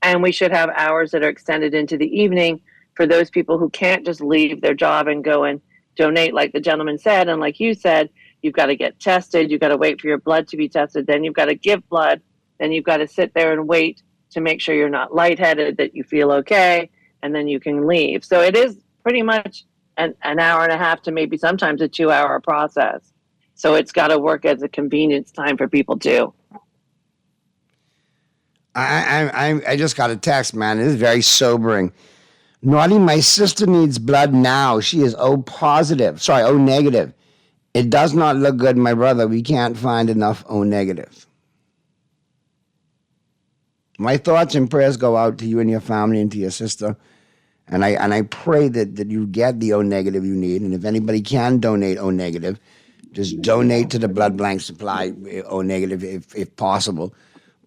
S17: And we should have hours that are extended into the evening for those people who can't just leave their job and go and donate, like the gentleman said. And like you said, you've got to get tested. You've got to wait for your blood to be tested. Then you've got to give blood. Then you've got to sit there and wait to make sure you're not lightheaded, that you feel okay, and then you can leave. So it is pretty much an hour and a half to maybe sometimes a 2-hour process. So it's got to work as a convenience time for people too.
S5: I just got a text, man. It is very sobering. Naughty, my sister needs blood now. She is O negative. It does not look good, my brother. We can't find enough O negative. My thoughts and prayers go out to you and your family and to your sister. And I pray that you get the O negative you need. And if anybody can donate O negative, just donate to the blood bank supply O negative if possible.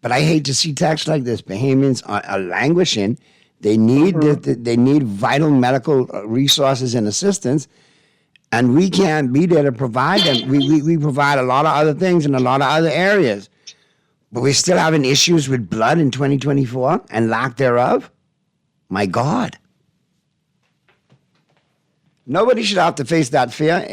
S5: But I hate to see texts like this. Bahamians are languishing. They need they need vital medical resources and assistance, and we can't be there to provide them. We provide a lot of other things in a lot of other areas, but we're still having issues with blood in 2024 and lack thereof. My God. Nobody should have to face that fear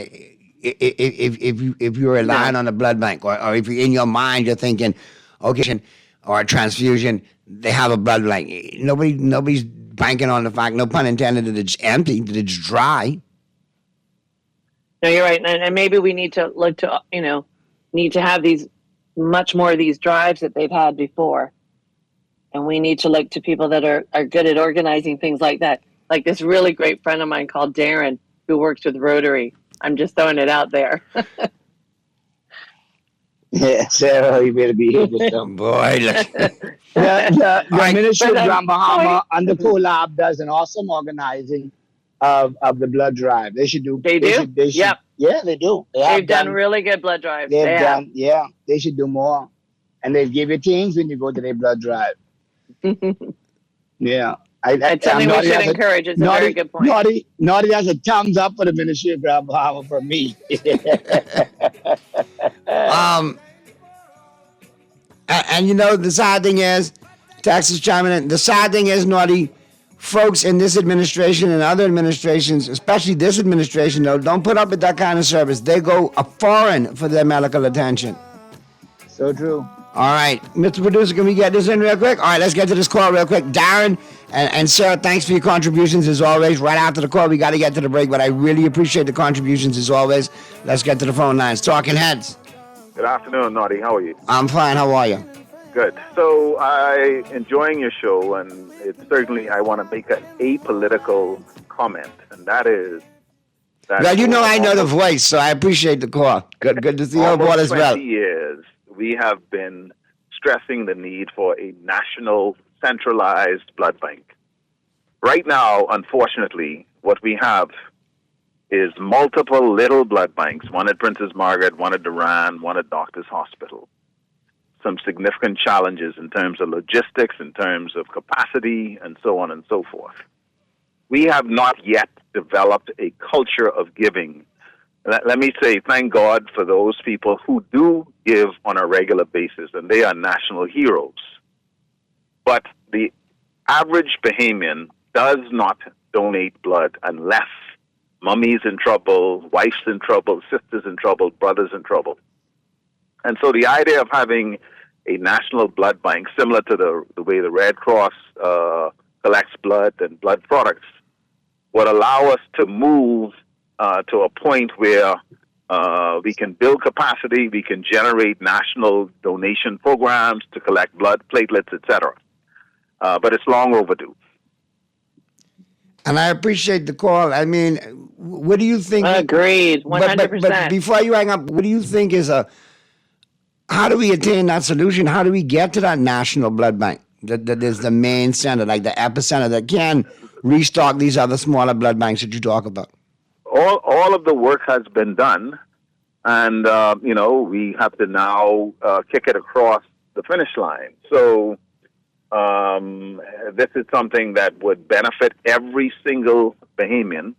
S5: if you're relying on a blood bank, or if you're in your mind you're thinking, okay, or a transfusion, they have a blood bank. Nobody's banking on the fact, no pun intended, that it's empty, that it's dry.
S17: No, you're right, and maybe we need to look to need to have these much more of these drives that they've had before, and we need to look to people that are good at organizing things like that. Like this really great friend of mine called Darren, who works with Rotary. I'm just throwing it out there.
S12: Yeah, Sarah, you better be here with them.
S5: Boy, look.
S12: The Ministry of Grand Bahama under CoLab does an awesome organizing of the blood drive. They should do.
S17: They do? Yep.
S12: Yeah, they do.
S17: They've done really good blood drives.
S12: Yeah, they should do more. And they give you things when you go to their blood drive. Yeah.
S17: It's something we should encourage. It's a very good point.
S12: Naughty has a thumbs up for the Ministry of Grand Bahama from me.
S5: And you know, the sad thing is, Texas chiming in, the sad thing is, Naughty, folks in this administration and other administrations, especially this administration, though, don't put up with that kind of service. They go foreign for their medical attention.
S12: So true.
S5: All right, Mr. Producer, can we get this in real quick? All right, let's get to this call real quick. Darren and Sarah, thanks for your contributions as always. Right after the call, we got to get to the break, but I really appreciate the contributions as always. Let's get to the phone lines. Talking Heads.
S19: Good afternoon, Naughty. How are you?
S5: I'm fine. How are you?
S19: Good. So I enjoying your show, and it's certainly I want to make an apolitical comment, and that is that.
S5: Well, you know I know the voice, so I appreciate the call. Good to see you aboard as well.
S19: 20 years, we have been stressing the need for a national centralized blood bank. Right now, unfortunately, what we have is multiple little blood banks, one at Princess Margaret, one at Duran, one at Doctors Hospital. Some significant challenges in terms of logistics, in terms of capacity, and so on and so forth. We have not yet developed a culture of giving. Let me say thank God for those people who do give on a regular basis, and they are national heroes. But the average Bahamian does not donate blood unless mummy's in trouble, wife's in trouble, sister's in trouble, brother's in trouble. And so the idea of having a national blood bank, similar to the way the Red Cross collects blood and blood products, would allow us to move to a point where we can build capacity, we can generate national donation programs to collect blood, platelets, etc. But it's long overdue.
S5: And I appreciate the call. I mean, what do you think?
S17: Agreed, 100%.
S5: But before you hang up, what do you think is how do we attain that solution? How do we get to that national blood bank that is the main center, like the epicenter that can restock these other smaller blood banks that you talk about?
S19: All of the work has been done, and we have to now kick it across the finish line. So this is something that would benefit every single Bahamian,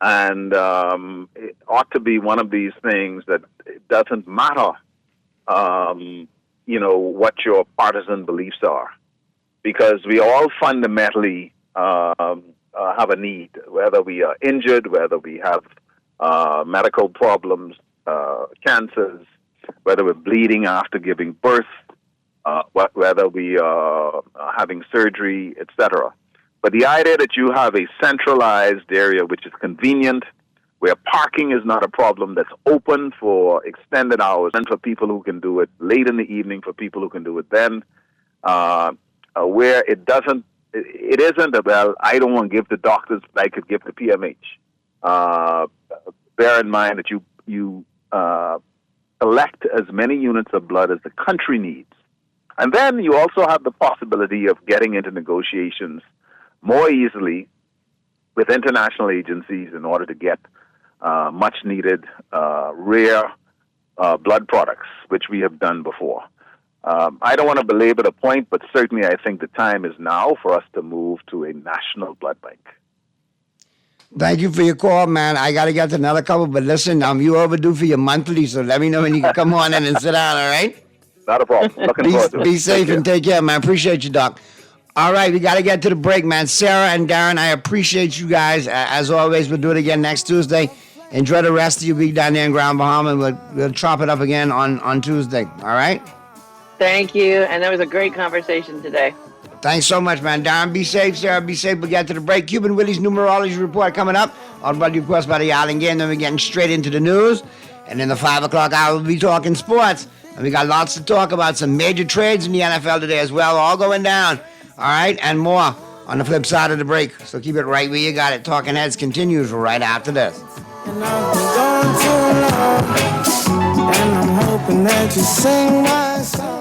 S19: and it ought to be one of these things that it doesn't matter what your partisan beliefs are, because we all fundamentally have a need, whether we are injured, whether we have medical problems, cancers, whether we're bleeding after giving birth, whether we are having surgery, etc. But the idea that you have a centralized area which is convenient, where parking is not a problem, that's open for extended hours, and for people who can do it late in the evening, for people who can do it then, where it isn't a, well, I don't want to give the doctors, but I could give the PMH. Bear in mind that you collect as many units of blood as the country needs. And then you also have the possibility of getting into negotiations more easily with international agencies in order to get much needed rare blood products, which we have done before. I don't want to belabor the point, but certainly I think the time is now for us to move to a national blood bank.
S5: Thank you for your call, man. I got to get to another couple, but listen, you overdue for your monthly, so let me know when you can come on in and sit down, all right?
S19: Not a problem. Looking forward to it.
S5: Be safe and take care, man. Appreciate you, Doc. All right, we got to get to the break, man. Sarah and Darren, I appreciate you guys. As always, we'll do it again next Tuesday. Enjoy the rest of your week down there in Grand Bahama, and we'll chop it up again on Tuesday, all right?
S17: Thank you, and that was a great conversation today.
S5: Thanks so much, man. Darren, be safe. Sarah, be safe. We'll get to the break. Cuban Willie's numerology report coming up. All brought to you, of course, by the Island Game. Then we're getting straight into the news. And in the 5 o'clock hour, we'll be talking sports. And we got lots to talk about. Some major trades in the NFL today as well, all going down. All right, and more on the flip side of the break. So keep it right where you got it. Talking Heads continues right after this.
S16: And I've been gone too long, and I'm hoping that you sing my song.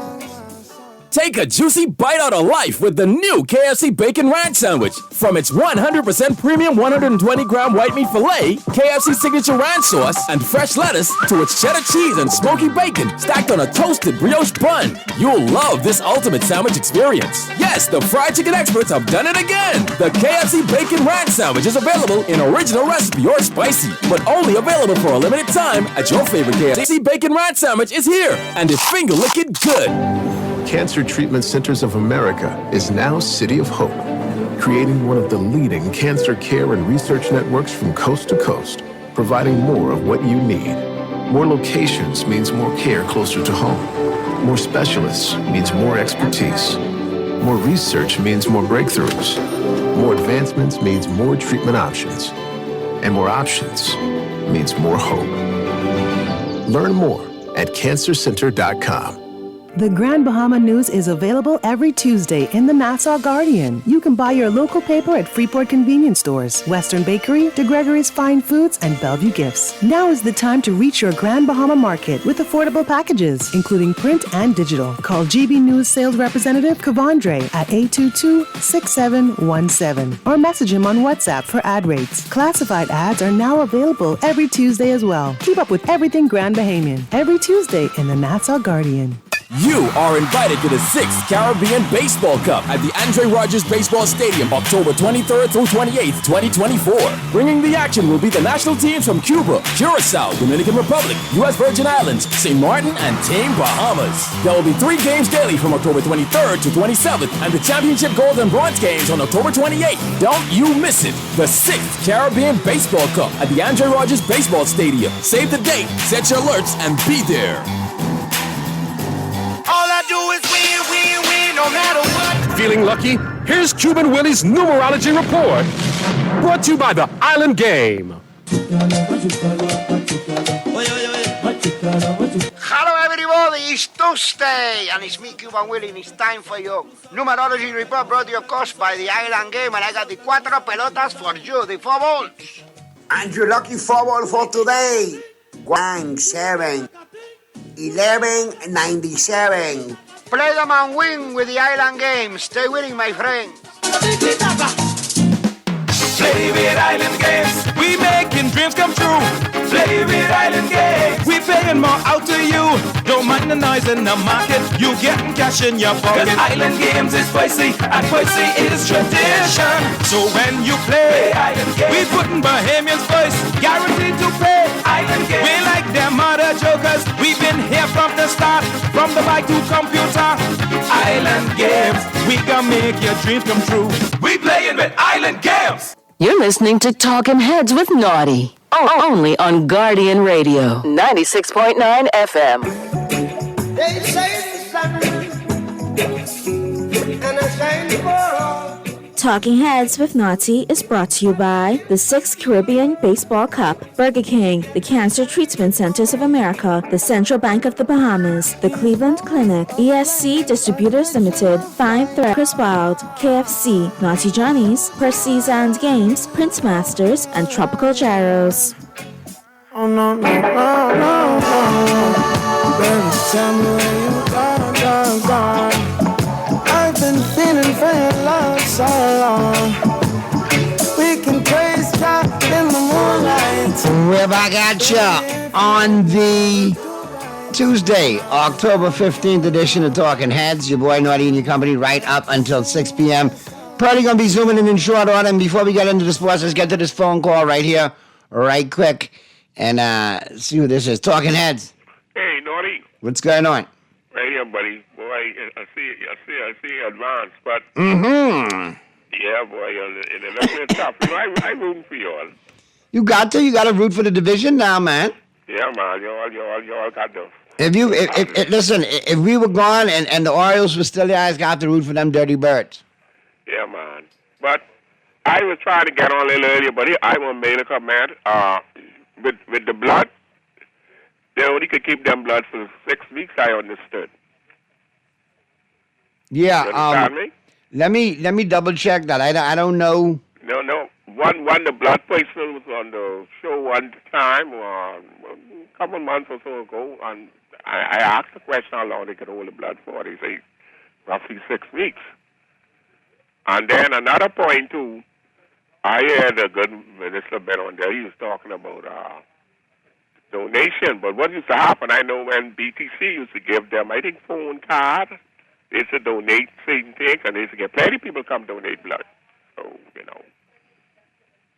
S6: Take a juicy bite out of life with the new KFC Bacon Ranch Sandwich. From its 100% premium 120-gram white meat filet, KFC signature ranch sauce, and fresh lettuce, to its cheddar cheese and smoky bacon stacked on a toasted brioche bun. You'll love this ultimate sandwich experience. Yes, the fried chicken experts have done it again. The KFC Bacon Ranch Sandwich is available in original recipe or spicy, but only available for a limited time at your favorite KFC Bacon Ranch Sandwich is here and is finger-licking good.
S20: Cancer Treatment Centers of America is now City of Hope, creating one of the leading cancer care and research networks from coast to coast, providing more of what you need. More locations means more care closer to home. More specialists means more expertise. More research means more breakthroughs. More advancements means more treatment options. And more options means more hope. Learn more at cancercenter.com.
S9: The Grand Bahama News is available every Tuesday in the Nassau Guardian. You can buy your local paper at Freeport Convenience Stores, Western Bakery, DeGregory's Fine Foods, and Bellevue Gifts. Now is the time to reach your Grand Bahama market with affordable packages, including print and digital. Call GB News Sales Representative Kavandre at 822-6717 or message him on WhatsApp for ad rates. Classified ads are now available every Tuesday as well. Keep up with everything Grand Bahamian every Tuesday in the Nassau Guardian.
S6: You are invited to the 6th Caribbean Baseball Cup at the Andre Rogers Baseball Stadium, October 23rd through 28th, 2024. Bringing the action will be the national teams from Cuba, Curacao, Dominican Republic, U.S. Virgin Islands, St. Martin, and Team Bahamas. There will be 3 games daily from October 23rd to 27th, and the championship gold and bronze games on October 28th. Don't you miss it. The 6th Caribbean Baseball Cup at the Andre Rogers Baseball Stadium. Save the date, set your alerts, and be there.
S10: All I do is win, no matter what.
S21: Feeling lucky? Here's Cuban Willie's numerology report. Brought to you by the Island Game.
S5: Hello everybody, it's Tuesday, and it's me, Cuban Willie, and it's time for your numerology report brought to you, of course, by the Island Game, and I got the cuatro pelotas for you, the 4 balls.
S22: And your lucky 4 ball for today, 17, 1197.
S5: Play them and win with the Island Game. Stay winning, my friends.
S8: Play with Island Games. We making dreams come true. Play with Island Games. We paying more out to you. Don't mind the noise in the market. You getting cash in your pocket. 'Cause Island Games is spicy and spicy is tradition. So when you play Island Games, we putting Bahamians first. Guaranteed to pay Island Games. We like them other jokers. We've been here from the gonna start from the bike to computer. Island Games, we gonna make your dreams come true. We playing with Island Games.
S2: You're listening to Talking Heads with Naughty. Only on Guardian Radio, 96.9 FM.
S3: They say the sun and I shine the world.
S1: Talking Heads with Naughty is brought to you by the 6th Caribbean Baseball Cup, Burger King, the Cancer Treatment Centers of America, the Central Bank of the Bahamas, the Cleveland Clinic, ESC Distributors Limited, 5 Thread, Chris Wild, KFC, Naughty Johnny's, Percy's and Games, Prince Masters, and Tropical Gyros.
S3: Oh no, no, no, no, no. Baby, tell me where you gone. I've been feeling for your love so long. We can praise God in the moonlight.
S5: We're back at ya on the Tuesday, October 15th edition of Talking Heads. Your boy Naughty and your company right up until 6 p.m. Probably going to be zooming in short order. And before we get into the sports, let's get to this phone call right here, right quick, and see who this is. Talking Heads.
S4: Hey, Naughty.
S5: What's going on?
S4: Right here, buddy. Boy, I see advance, but yeah, boy, in the left tough. You know, I rooting for y'all.
S5: You got to root for the division now, man.
S4: Yeah, man, y'all got to.
S5: Listen, if we were gone and the Orioles were still there, I got to root for them dirty birds.
S4: Yeah, man. But I was trying to get on a little earlier, but I want to make a comment. With the blood, they only could keep them blood for 6 weeks, I understood.
S5: Yeah.
S4: You understand me?
S5: Let me double check that. I don't know.
S4: No. One the blood person was on the show one time a couple months or so ago, and I asked the question how long they could hold the blood for. They say roughly 6 weeks. And then another point too, I heard a good minister been on there. He was talking about donation, but what used to happen, I know when BTC used to give them, I think, phone card, they used to donate certain things, and they used to get plenty of people come donate blood. So, you know,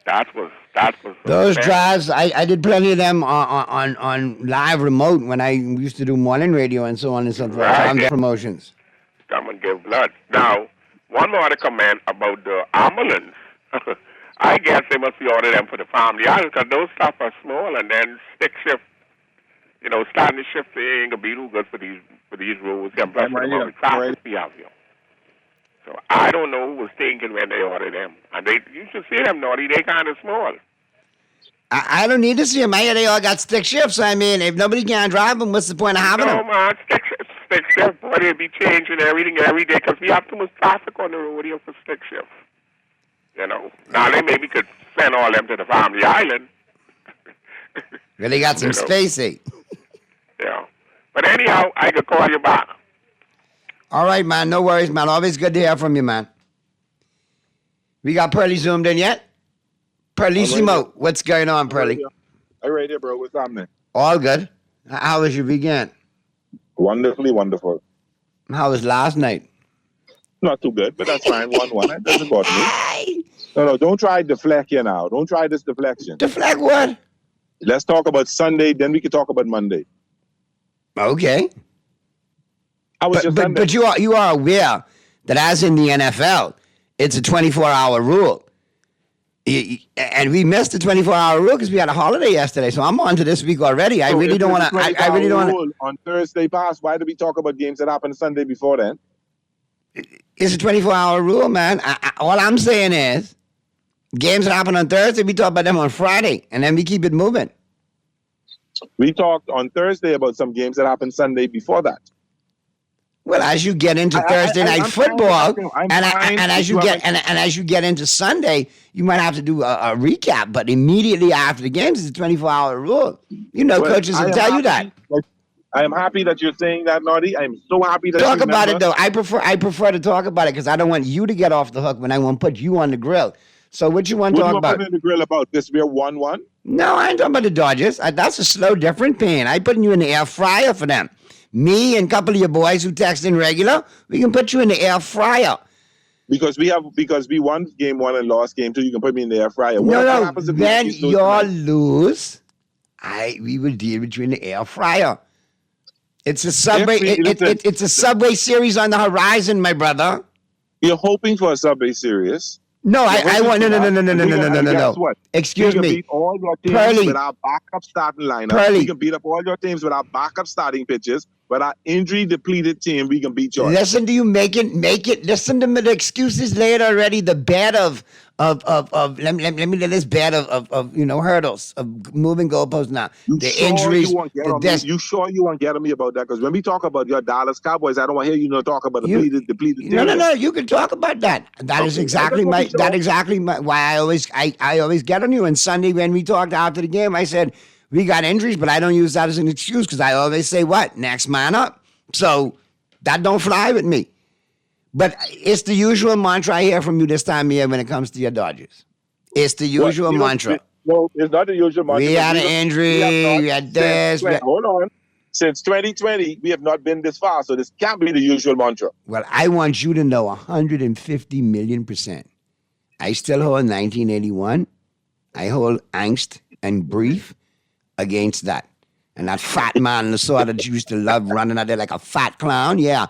S4: that was
S5: those drives. I did plenty of them on live remote when I used to do morning radio and so on and so forth.
S4: Right.
S5: Promotions.
S4: Come and give blood. Now, one more to comment about the ambulance. I guess they must be ordering them for the family because those stuff are small, and then stick shift, you know, starting the shift ain't gonna be too good for these roads. And plus, the traffic we have here. So I don't know who was thinking when they ordered them, and you should see them, Naughty. They kind of small.
S5: I don't need to see them. They all got stick shifts. I mean, if nobody can drive them, what's the point of having them?
S4: No, man, stick shift, boy, they'll be changing everything every day because we have too much traffic on the road here for stick shift. You know, now they maybe could send all them to the family island.
S5: Really got some spacey.
S4: Yeah. But anyhow, I could call you back.
S5: All right, man. No worries, man. Always good to hear from you, man. We got Pearly zoomed in yet? Pearlissimo. What's going on, Pearly?
S23: Hey, right here, bro. What's happening?
S5: All good. How was your weekend?
S23: Wonderfully wonderful.
S5: How was last night?
S23: Not too good, but that's fine. 1-1. That doesn't bother me. No, don't try deflect here now. Don't try this deflection.
S5: Deflect what?
S23: Let's talk about Sunday, then we can talk about Monday.
S5: Okay. But you are aware that as in the NFL, it's a 24-hour rule. And we missed the 24-hour rule because we had a holiday yesterday. So I'm on to this week already. I really don't want to. I really don't want to.
S23: On Thursday past, why did we talk about games that happened Sunday before then?
S5: It's a 24-hour rule, man. All I'm saying is, games that happen on Thursday, we talk about them on Friday, and then we keep it moving.
S23: We talked on Thursday about some games that happened Sunday before that.
S5: Well, as you get into Thursday night football, and as you get into Sunday, you might have to do a recap. But immediately after the games, it's a 24-hour rule. You know, coaches will tell you that.
S23: I am happy that you're saying that, Naughty. I am so happy that
S5: talk about it though. I prefer to talk about it because I don't want you to get off the hook when I want to put you on the grill. So what you want to talk about?
S23: What do you want to put in the grill about? This we're 1-1?
S5: No, I ain't talking about the Dodgers. That's a slow, different pain. I putting you in the air fryer for them. Me and a couple of your boys who text in regular, we can put you in the air fryer.
S23: Because we won game 1 and lost game 2, you can put me in the air fryer.
S5: No, then you'll lose. We will deal with you in the air fryer. It's a Subway. It's a Subway series on the horizon, my brother.
S23: You're hoping for a Subway series.
S5: No, I want no.
S23: Guess what?
S5: Excuse
S23: we can
S5: me.
S23: beat all your teams
S5: Pearly.
S23: with our backup starting lineup.
S5: Pearly.
S23: We can beat up all your teams with our backup starting pitchers. With our injury depleted team, we can beat yours.
S5: Listen to you make it. Listen to me. The excuses laid already. The bed of let me let this bed of hurdles of moving goalposts now. The injuries.
S23: You sure you won't get on me about that? Because when we talk about your Dallas Cowboys, I don't want to hear you talk about the depleted team.
S5: No. You can talk about that. That is exactly why I always get on you. And Sunday when we talked after the game, I said we got injuries, but I don't use that as an excuse because I always say what? Next man up. So that don't fly with me. But it's the usual mantra I hear from you this time of year when it comes to your Dodgers. It's the usual mantra.
S23: No, it's not the usual mantra.
S5: We had an injury. We had this.
S23: Hold on. Since 2020, we have not been this far, so this can't be the usual mantra.
S5: Well, I want you to know 150 million%. I still hold 1981. I hold angst and grief against that. And that fat man in the sword that you used to love running out there like a fat clown, yeah.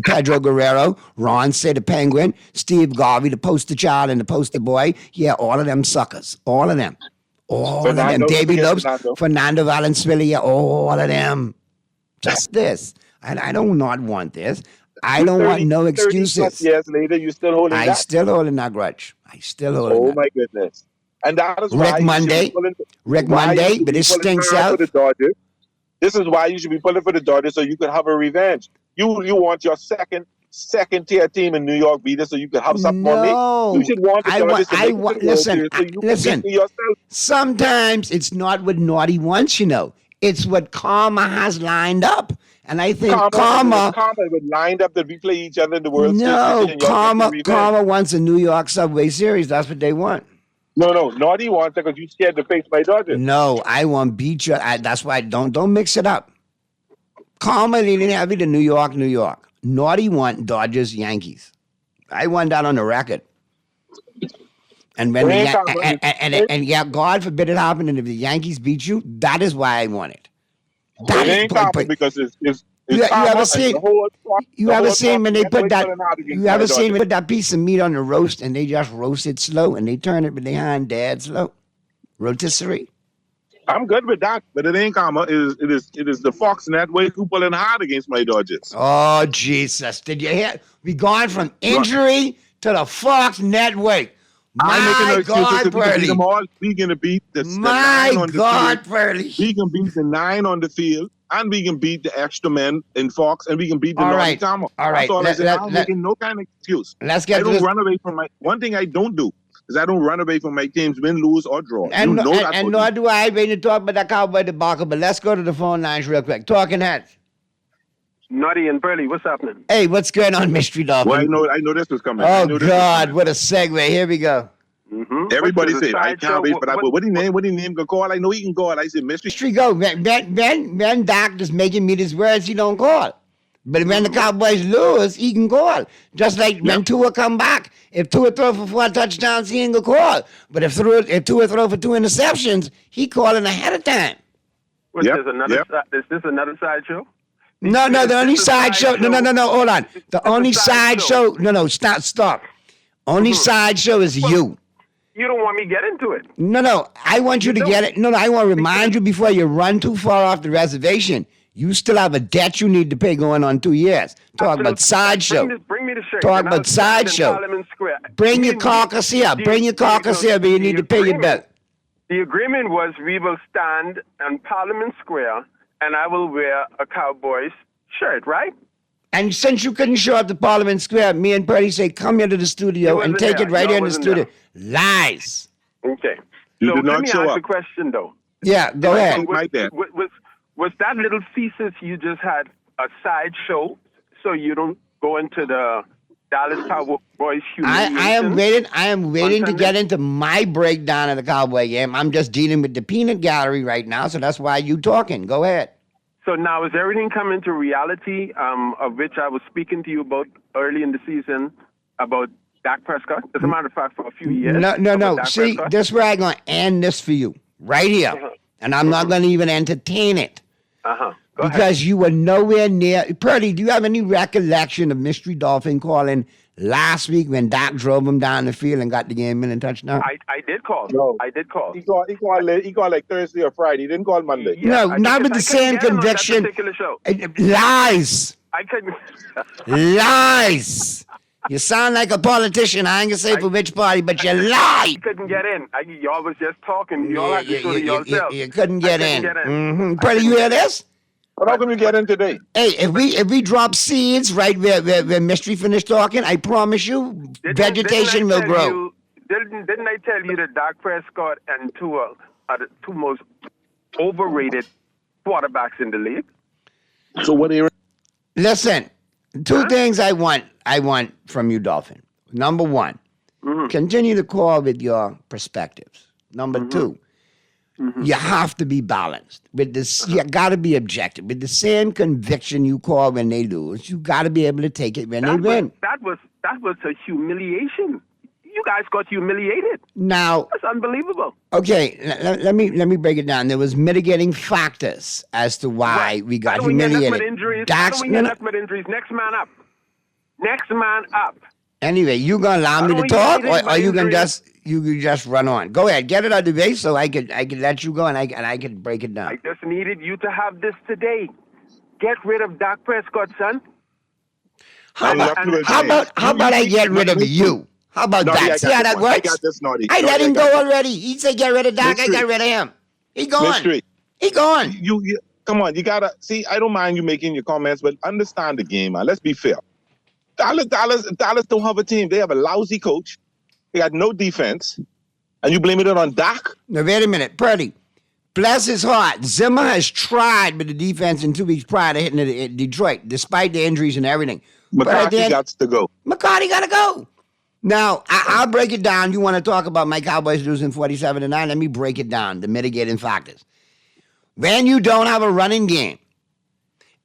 S5: Pedro Guerrero, Ron Say the Penguin, Steve Garvey, the poster child and the poster boy. Yeah, all of them suckers. All of them. All of them. Davey Lopes, Fernando Valenzuela, yeah, all of them. Just this. And I do not want this. I don't want no excuses.
S23: Years later, you still holding that?
S5: I still holding that grudge. I still holding that.
S23: Oh, my goodness. And that is why
S5: Rick Monday, but it stinks out.
S23: This is why you should be pulling for the Dodgers so you can have a revenge. You want your second tier team in New York beat us so you can have something on me. You should want the Dodgers to make it
S5: listen.
S23: So you can beat yourself.
S5: Sometimes it's not what Naughty wants, It's what Karma has lined up. And I think Karma
S23: would lined up that we play each other in the World Series.
S5: No, Karma wants a New York Subway Series. That's what they want.
S23: No. Naughty wants it because you scared to face my Dodgers.
S5: No, I want beat you. That's why don't mix it up. Karma didn't have it in New York. Naughty want Dodgers, Yankees. I want that on the record. And when yeah, God forbid it happened. And if the Yankees beat you, that is why I want it.
S23: It ain't common because it's
S5: you ever seen when they put that? You ever seen put that piece of meat on the roast and they just roast it slow and they turn it behind dead slow, rotisserie.
S23: I'm good with that, but it ain't Karma. It is the Fox Network who pulling hard against my Dodgers.
S5: Oh Jesus! Did you hear? We gone from injury to the Fox Network. My God, Pearly.
S23: We can beat the 9 on the field.
S5: Pearly.
S23: We can beat the 9 on the field, and we can beat the extra men in Fox, and we can beat the Naughty Karma.
S5: All right.
S23: I'm making no kind of excuse.
S5: Let's get.
S23: I don't run away from my. One thing I don't do is I don't run away from my teams, win, lose, or draw.
S5: And nor do I when you talk about the Cowboy debacle. But let's go to the phone lines real quick. Talking heads.
S7: Naughty and Pearly, what's happening?
S5: Hey, what's going on, Mystery Dolphin?
S23: Well, I know this was coming.
S5: Oh God, what a segue! Here we go.
S7: Mm-hmm.
S23: Everybody said I can't wait for that. What do you name? Can call? I know he can call. I said Mystery.
S5: Go. When Doc is making me these words, he don't call. But when the Cowboys lose, he can call. Just like when Tua come back. If Tua throw for 4 touchdowns, he ain't gonna call. But if Tua throw for 2 interceptions, he calling ahead of time.
S7: Is this another sideshow?
S5: No, the only sideshow. No, hold on. The only sideshow. No, stop. Only sideshow is you.
S7: You don't want me to get into it.
S5: No, I want you to get it. No, I want to remind you before you run too far off the reservation. You still have a debt you need to pay going on 2 years. Talk about sideshow.
S7: Bring me the shirt.
S5: Talk about sideshow. Bring your carcass here. Bring your carcass here, but you need to pay your bill.
S7: The agreement was we will stand on Parliament Square and I will wear a Cowboys shirt, right?
S5: And since you couldn't show up to Parliament Square, me and Purdy say, come here to the studio and take it right here in the studio. Lies.
S7: Okay. So let me ask a question, though.
S5: Yeah, go ahead.
S7: Was that little thesis you just had a sideshow so you don't go into the Dallas Cowboys humiliation?
S5: I am waiting to get into my breakdown of the Cowboy game. I'm just dealing with the peanut gallery right now, so that's why you talking. Go ahead.
S7: So now is everything coming to reality, of which I was speaking to you about early in the season about Dak Prescott? As a matter of fact, for a few years.
S5: No. See, this is where I'm going to end this for you. Right here. And I'm not going to even entertain it. Because you were nowhere near. Purdy, do you have any recollection of Mystery Dolphin calling last week when Doc drove him down the field and got the game-winning touchdown?
S7: I did call.
S23: No.
S7: I did call.
S23: He called like Thursday or Friday. He didn't call Monday.
S5: No, not with the same conviction. Lies.
S7: I couldn't.
S5: Lies. You sound like a politician. I ain't gonna say for which party, but you lie.
S7: You couldn't get in. Y'all was just talking. Y'all had to show yourself.
S5: You couldn't get in. Mm-hmm. Purdy, you hear this?
S23: But how come you get in today?
S5: Hey, if we drop seeds right where Mystery finished talking, I promise you, vegetation will grow.
S7: Didn't I tell you that Dak Prescott and Tua are the two most overrated quarterbacks in the league?
S23: So what are you?
S5: Listen, two things I want from you, Dolphin. Number one, continue to call with your perspectives. Number two, you have to be balanced. With this, you got to be objective. With the same conviction you call when they lose, you got to be able to take it when they win.
S7: That was a humiliation. You guys got humiliated.
S5: Now
S7: that's unbelievable.
S5: Okay, let me break it down. There was mitigating factors as to why we got humiliated.
S7: Next man up. Next man up.
S5: Anyway, you gonna allow me to talk, or are you gonna just run on? Go ahead, get it out of the way so I could let you go and I can break it down.
S7: I just needed you to have this today. Get rid of Dak Prescott, son.
S5: How about I get rid of you? How about that? See how that works?
S23: I got this, Naughty.
S5: I let him go already. He said get rid of Dak. I got rid of him. He gone.
S23: Mystery.
S5: He gone.
S23: You come on. You gotta see. I don't mind you making your comments, but understand the game, man. Let's be fair. Dallas don't have a team. They have a lousy coach. They got no defense, and you blaming it on Dak?
S5: Now wait a minute, Purdy. Bless his heart. Zimmer has tried with the defense in 2 weeks prior to hitting Detroit, despite the injuries and everything.
S23: McCarthy got to go.
S5: McCarthy got to go. Now, I'll break it down. You want to talk about my Cowboys losing 47-9? Let me break it down, the mitigating factors. When you don't have a running game,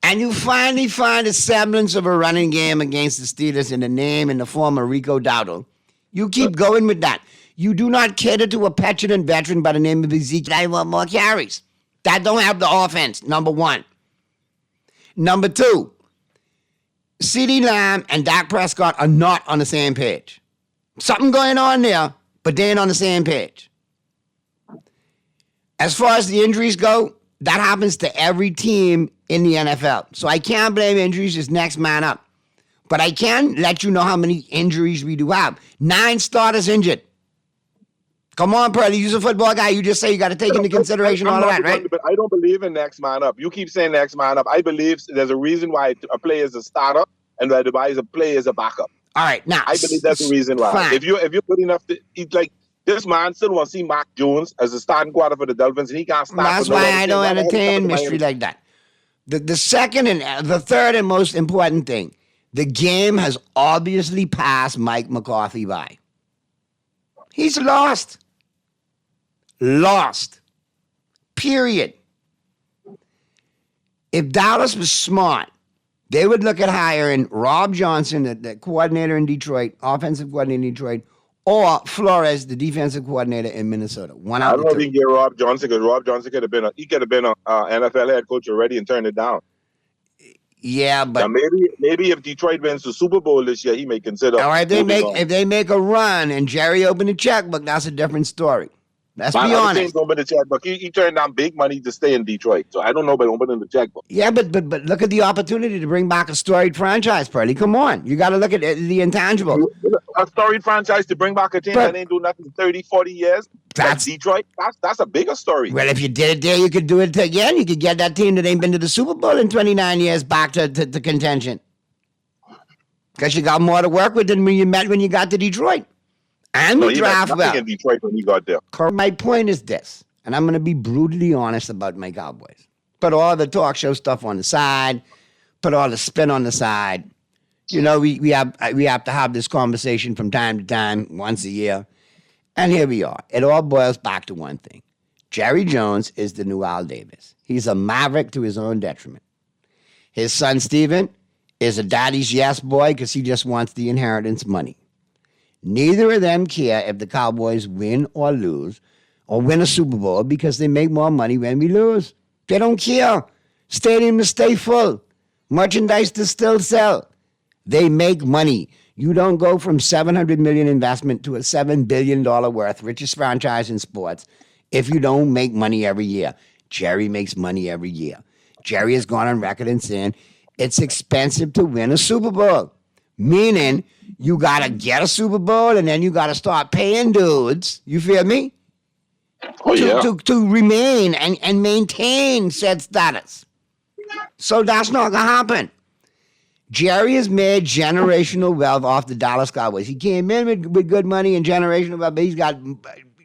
S5: and you finally find a semblance of a running game against the Steelers in the name and the form of Rico Dowdle, you keep going with that. You do not cater to a petulant veteran by the name of Ezekiel. I want more carries. That don't have the offense, number one. Number two, CeeDee Lamb and Dak Prescott are not on the same page. Something going on there, but they ain't on the same page. As far as the injuries go, that happens to every team in the NFL. So I can't blame injuries, just next man up. But I can let you know how many injuries we do have. 9 starters injured. Come on, Purdy, you're a football guy. You just say you got to take into consideration all of that, right?
S23: But I don't believe in next man up. You keep saying next man up. I believe there's a reason why a player is a starter and why a player is a backup.
S5: All right, now
S23: I believe that's the reason why.
S5: Fine.
S23: If you're good enough to eat like this man still wants to see Mac Jones as a starting quarter for the Dolphins, and he can't start.
S5: That's why I don't entertain mystery like that. The second and the third and most important thing, the game has obviously passed Mike McCarthy by. He's lost. Lost. Period. If Dallas was smart, they would look at hiring Rob Johnson, the coordinator in Detroit, offensive coordinator in Detroit, or Flores, the defensive coordinator in Minnesota.
S23: I don't know if you can get Rob Johnson because Rob Johnson could have been a NFL head coach already and turned it down.
S5: Yeah, but
S23: now maybe if Detroit wins the Super Bowl this year, he may consider.
S5: All right, if they make a run and Jerry opened a checkbook, that's a different story. Let's be honest.
S23: Open the checkbook. He turned down big money to stay in Detroit, so I don't know about opening the checkbook.
S5: Yeah, but look at the opportunity to bring back a storied franchise, Purdy. Come on, you got to look at the intangible.
S23: A storied franchise to bring back a team that ain't do nothing in 30, 40 years. That's Detroit. That's a bigger story.
S5: Well, if you did it there, you could do it again. You could get that team that ain't been to the Super Bowl in 29 years back to contention. Because you got more to work with than when you got to Detroit. And we draft well.
S23: In Detroit when he got there.
S5: My point is this, and I'm going to be brutally honest about my Cowboys. Put all the talk show stuff on the side. Put all the spin on the side. You know, we have to have this conversation from time to time, once a year. And here we are. It all boils back to one thing. Jerry Jones is the new Al Davis. He's a maverick to his own detriment. His son, Steven, is a daddy's yes boy because he just wants the inheritance money. Neither of them care if the Cowboys win or lose or win a Super Bowl because they make more money when we lose. They don't care. Stadium to stay full. Merchandise to still sell. They make money. You don't go from $700 million investment to a $7 billion worth, richest franchise in sports, if you don't make money every year. Jerry makes money every year. Jerry has gone on record and saying it's expensive to win a Super Bowl, meaning you got to get a Super Bowl and then you got to start paying dudes. You feel me? To remain and maintain said status. So that's not going to happen. Jerry has made generational wealth off the Dallas Cowboys. He came in with good money and generational wealth, but he's got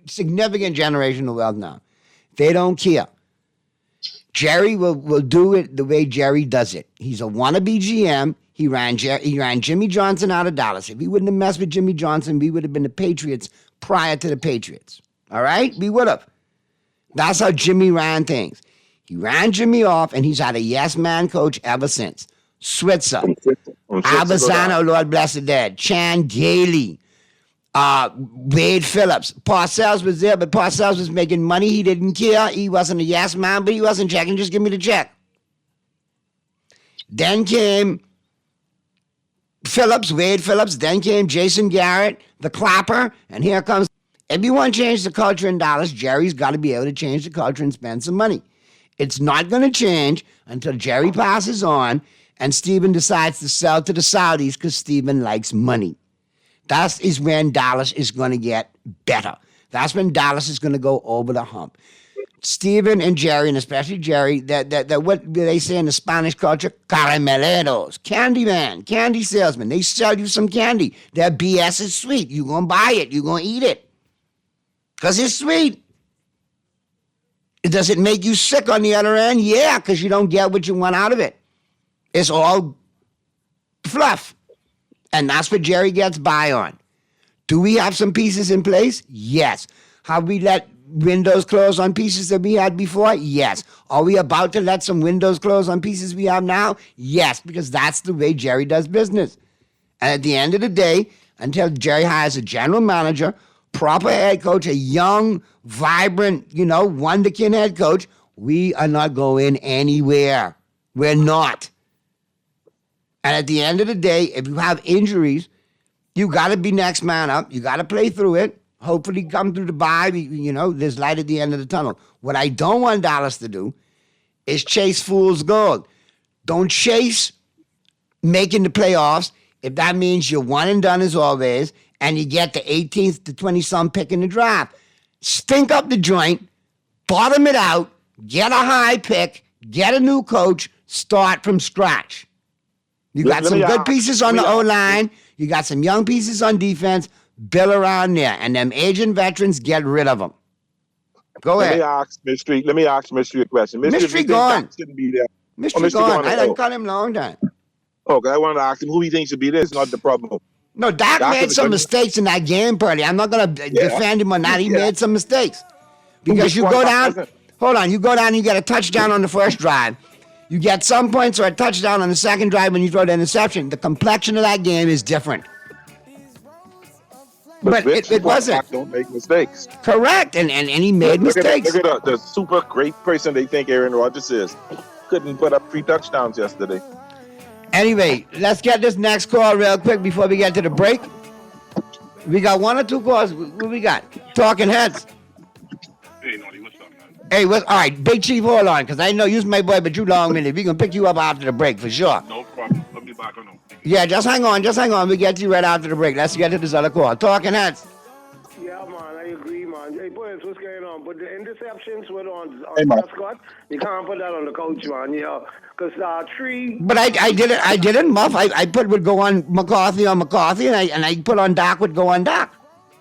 S5: significant generational wealth now. They don't care. Jerry will do it the way Jerry does it. He's a wannabe GM. He ran Jimmy Johnson out of Dallas. If he wouldn't have messed with Jimmy Johnson, we would have been the Patriots prior to the Patriots. All right? We would have. That's how Jimmy ran things. He ran Jimmy off, and he's had a yes-man coach ever since. Switzer, Abasano, Lord bless the dead, Chan Gailey, Wade Phillips. Parcells was there, but Parcells was making money. He didn't care. He wasn't a yes man, but he wasn't checking. Just give me the check. Then came Wade Phillips. Then came Jason Garrett, the clapper. And here comes, everyone changed the culture in Dallas. Jerry's got to be able to change the culture and spend some money. It's not going to change until Jerry passes on and Stephen decides to sell to the Saudis because Stephen likes money. That is when Dallas is going to get better. That's when Dallas is going to go over the hump. Stephen and Jerry, and especially Jerry, that what they say in the Spanish culture, carameleros, candy salesmen. They sell you some candy. Their BS is sweet. You're going to buy it. You're going to eat it because it's sweet. Does it make you sick on the other end? Yeah, because you don't get what you want out of it. It's all fluff. And that's what Jerry gets by on. Do we have some pieces in place? Yes. Have we let windows close on pieces that we had before? Yes. Are we about to let some windows close on pieces we have now? Yes, because that's the way Jerry does business. And at the end of the day, until Jerry hires a general manager, proper head coach, a young, vibrant, wonderkin head coach, we are not going anywhere. We're not. And at the end of the day, if you have injuries, you got to be next man up. You got to play through it. Hopefully come through the bye. There's light at the end of the tunnel. What I don't want Dallas to do is chase fool's gold. Don't chase making the playoffs if that means you're one and done as always and you get the 18th to 20-some pick in the draft. Stink up the joint, bottom it out, get a high pick, get a new coach, start from scratch. You got some good pieces on the O-line. You got some young pieces on defense. Build around there. And them aging veterans, get rid of them. Go ahead.
S23: Let me ask Mystery a question.
S5: Mystery gone.
S23: Shouldn't be there.
S5: Mystery gone. I didn't call him long time.
S23: Okay, I wanted to ask him who he thinks should be there. It's not the problem.
S5: No, Dak made some mistakes in that game, Purdy. I'm not going to defend him on that. He made some mistakes. Because you go down. Hold on. You go down and you get a touchdown on the first drive. You get some points or a touchdown on the second drive when you throw the interception. The complexion of that game is different. But it wasn't.
S23: Don't make mistakes.
S5: Correct. And he made mistakes.
S23: Look at the super great person they think Aaron Rodgers is. Couldn't put up 3 touchdowns yesterday.
S5: Anyway, let's get this next call real quick before we get to the break. We got 1 or 2 calls. What we got? Talking heads.
S4: Hey, Naughty, what's up, man?
S5: Hey, all right, Big Chief, hold on, because I know you're my boy, but you long-winded. We can pick you up after the break for sure.
S4: No problem. I'll be back on.
S5: Yeah, just hang on. We get you right after the break. Let's get to this other call. Talking heads.
S11: Yeah, man, I agree, man. Hey, boys, what's going on? But the interceptions were on Scott. You can't put that on the coach, man. Yeah, because 3.
S5: But I didn't muff. I put would go on McCarthy, and I put on Dak would go on Dak.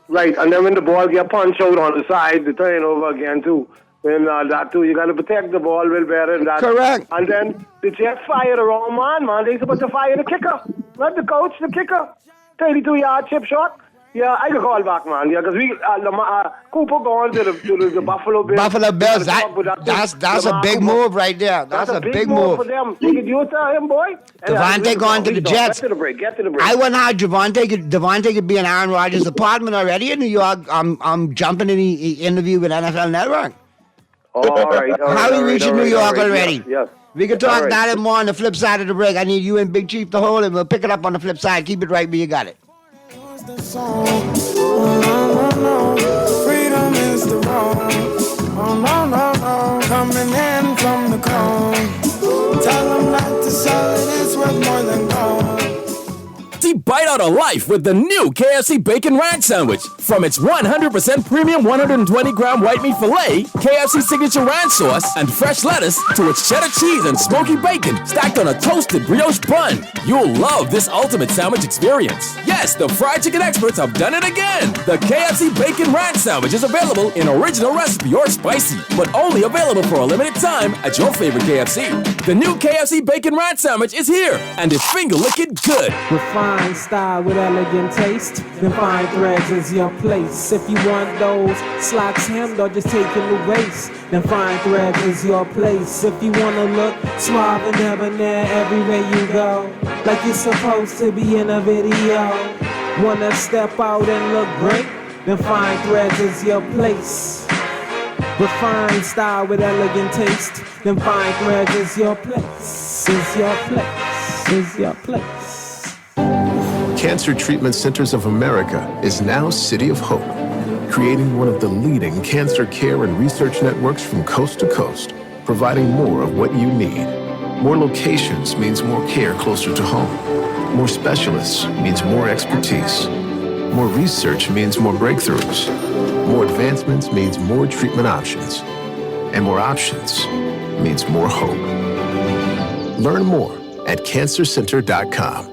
S11: Right, and then when the ball get punched out on the side, the turnover again too. And that too, you got to protect the ball well better than that.
S5: Correct.
S11: And then the Jets fired the wrong man. They're supposed to fire the kicker, not the coach, the kicker. 32-yard chip shot. Yeah, I can call back, man. Yeah, because we Cooper going to the Buffalo Bills.
S5: Buffalo Bills. That's a big move right there. That's a big move
S11: for them. You can use him, boy.
S5: Devontae going to the Jets.
S11: Get to the break.
S5: I wonder how Devontae could be in Aaron Rodgers' apartment already in New York. I'm jumping in the interview with NFL Network.
S13: All right.
S5: How we reaching New York already?
S13: Yes.
S5: We can talk
S13: All right.
S5: about it more on the flip side of the break. I need you and Big Chief to hold it. We'll pick it up on the flip side. Keep it right where you got it.
S3: Freedom is the road. Oh, no, no, no. Coming in from the cold. Tell them not to sell it. It's worth more than gold.
S6: Bite out of life with the new KFC Bacon Ranch Sandwich. From its 100% premium 120-gram white meat filet, KFC signature ranch sauce, and fresh lettuce, to its cheddar cheese and smoky bacon stacked on a toasted brioche bun. You'll love this ultimate sandwich experience. Yes, the fried chicken experts have done it again. The KFC Bacon Ranch Sandwich is available in original recipe or spicy, but only available for a limited time at your favorite KFC. The new KFC Bacon Ranch Sandwich is here, and it's finger-licking good.
S14: Refined style with elegant taste, then fine threads is your place. If you want those slacks hemmed or just taking the waist, then fine threads is your place. If you wanna look suave and debonair everywhere you go, like you're supposed to be in a video, wanna step out and look great, then fine threads is your place. Refined style with elegant taste, then fine threads is your place, is your place, is your place.
S20: Cancer Treatment Centers of America is now City of Hope, creating one of the leading cancer care and research networks from coast to coast, providing more of what you need. More locations means more care closer to home. More specialists means more expertise. More research means more breakthroughs. More advancements means more treatment options. And more options means more hope. Learn more at cancercenter.com.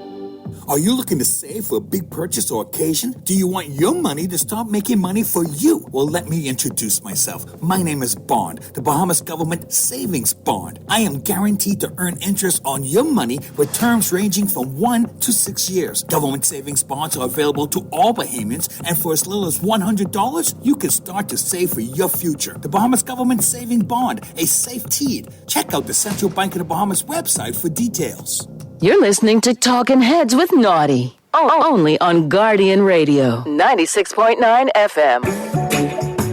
S15: Are you looking to save for a big purchase or occasion? Do you want your money to start making money for you? Well, let me introduce myself. My name is Bond, the Bahamas Government Savings Bond. I am guaranteed to earn interest on your money with terms ranging from 1 to 6 years. Government savings bonds are available to all Bahamians, and for as little as $100, you can start to save for your future. The Bahamas Government Saving Bond, a safe TEED. Check out the Central Bank of the Bahamas website for details.
S2: You're listening to Talking Heads with Naughty. Only on Guardian Radio, 96.9 FM.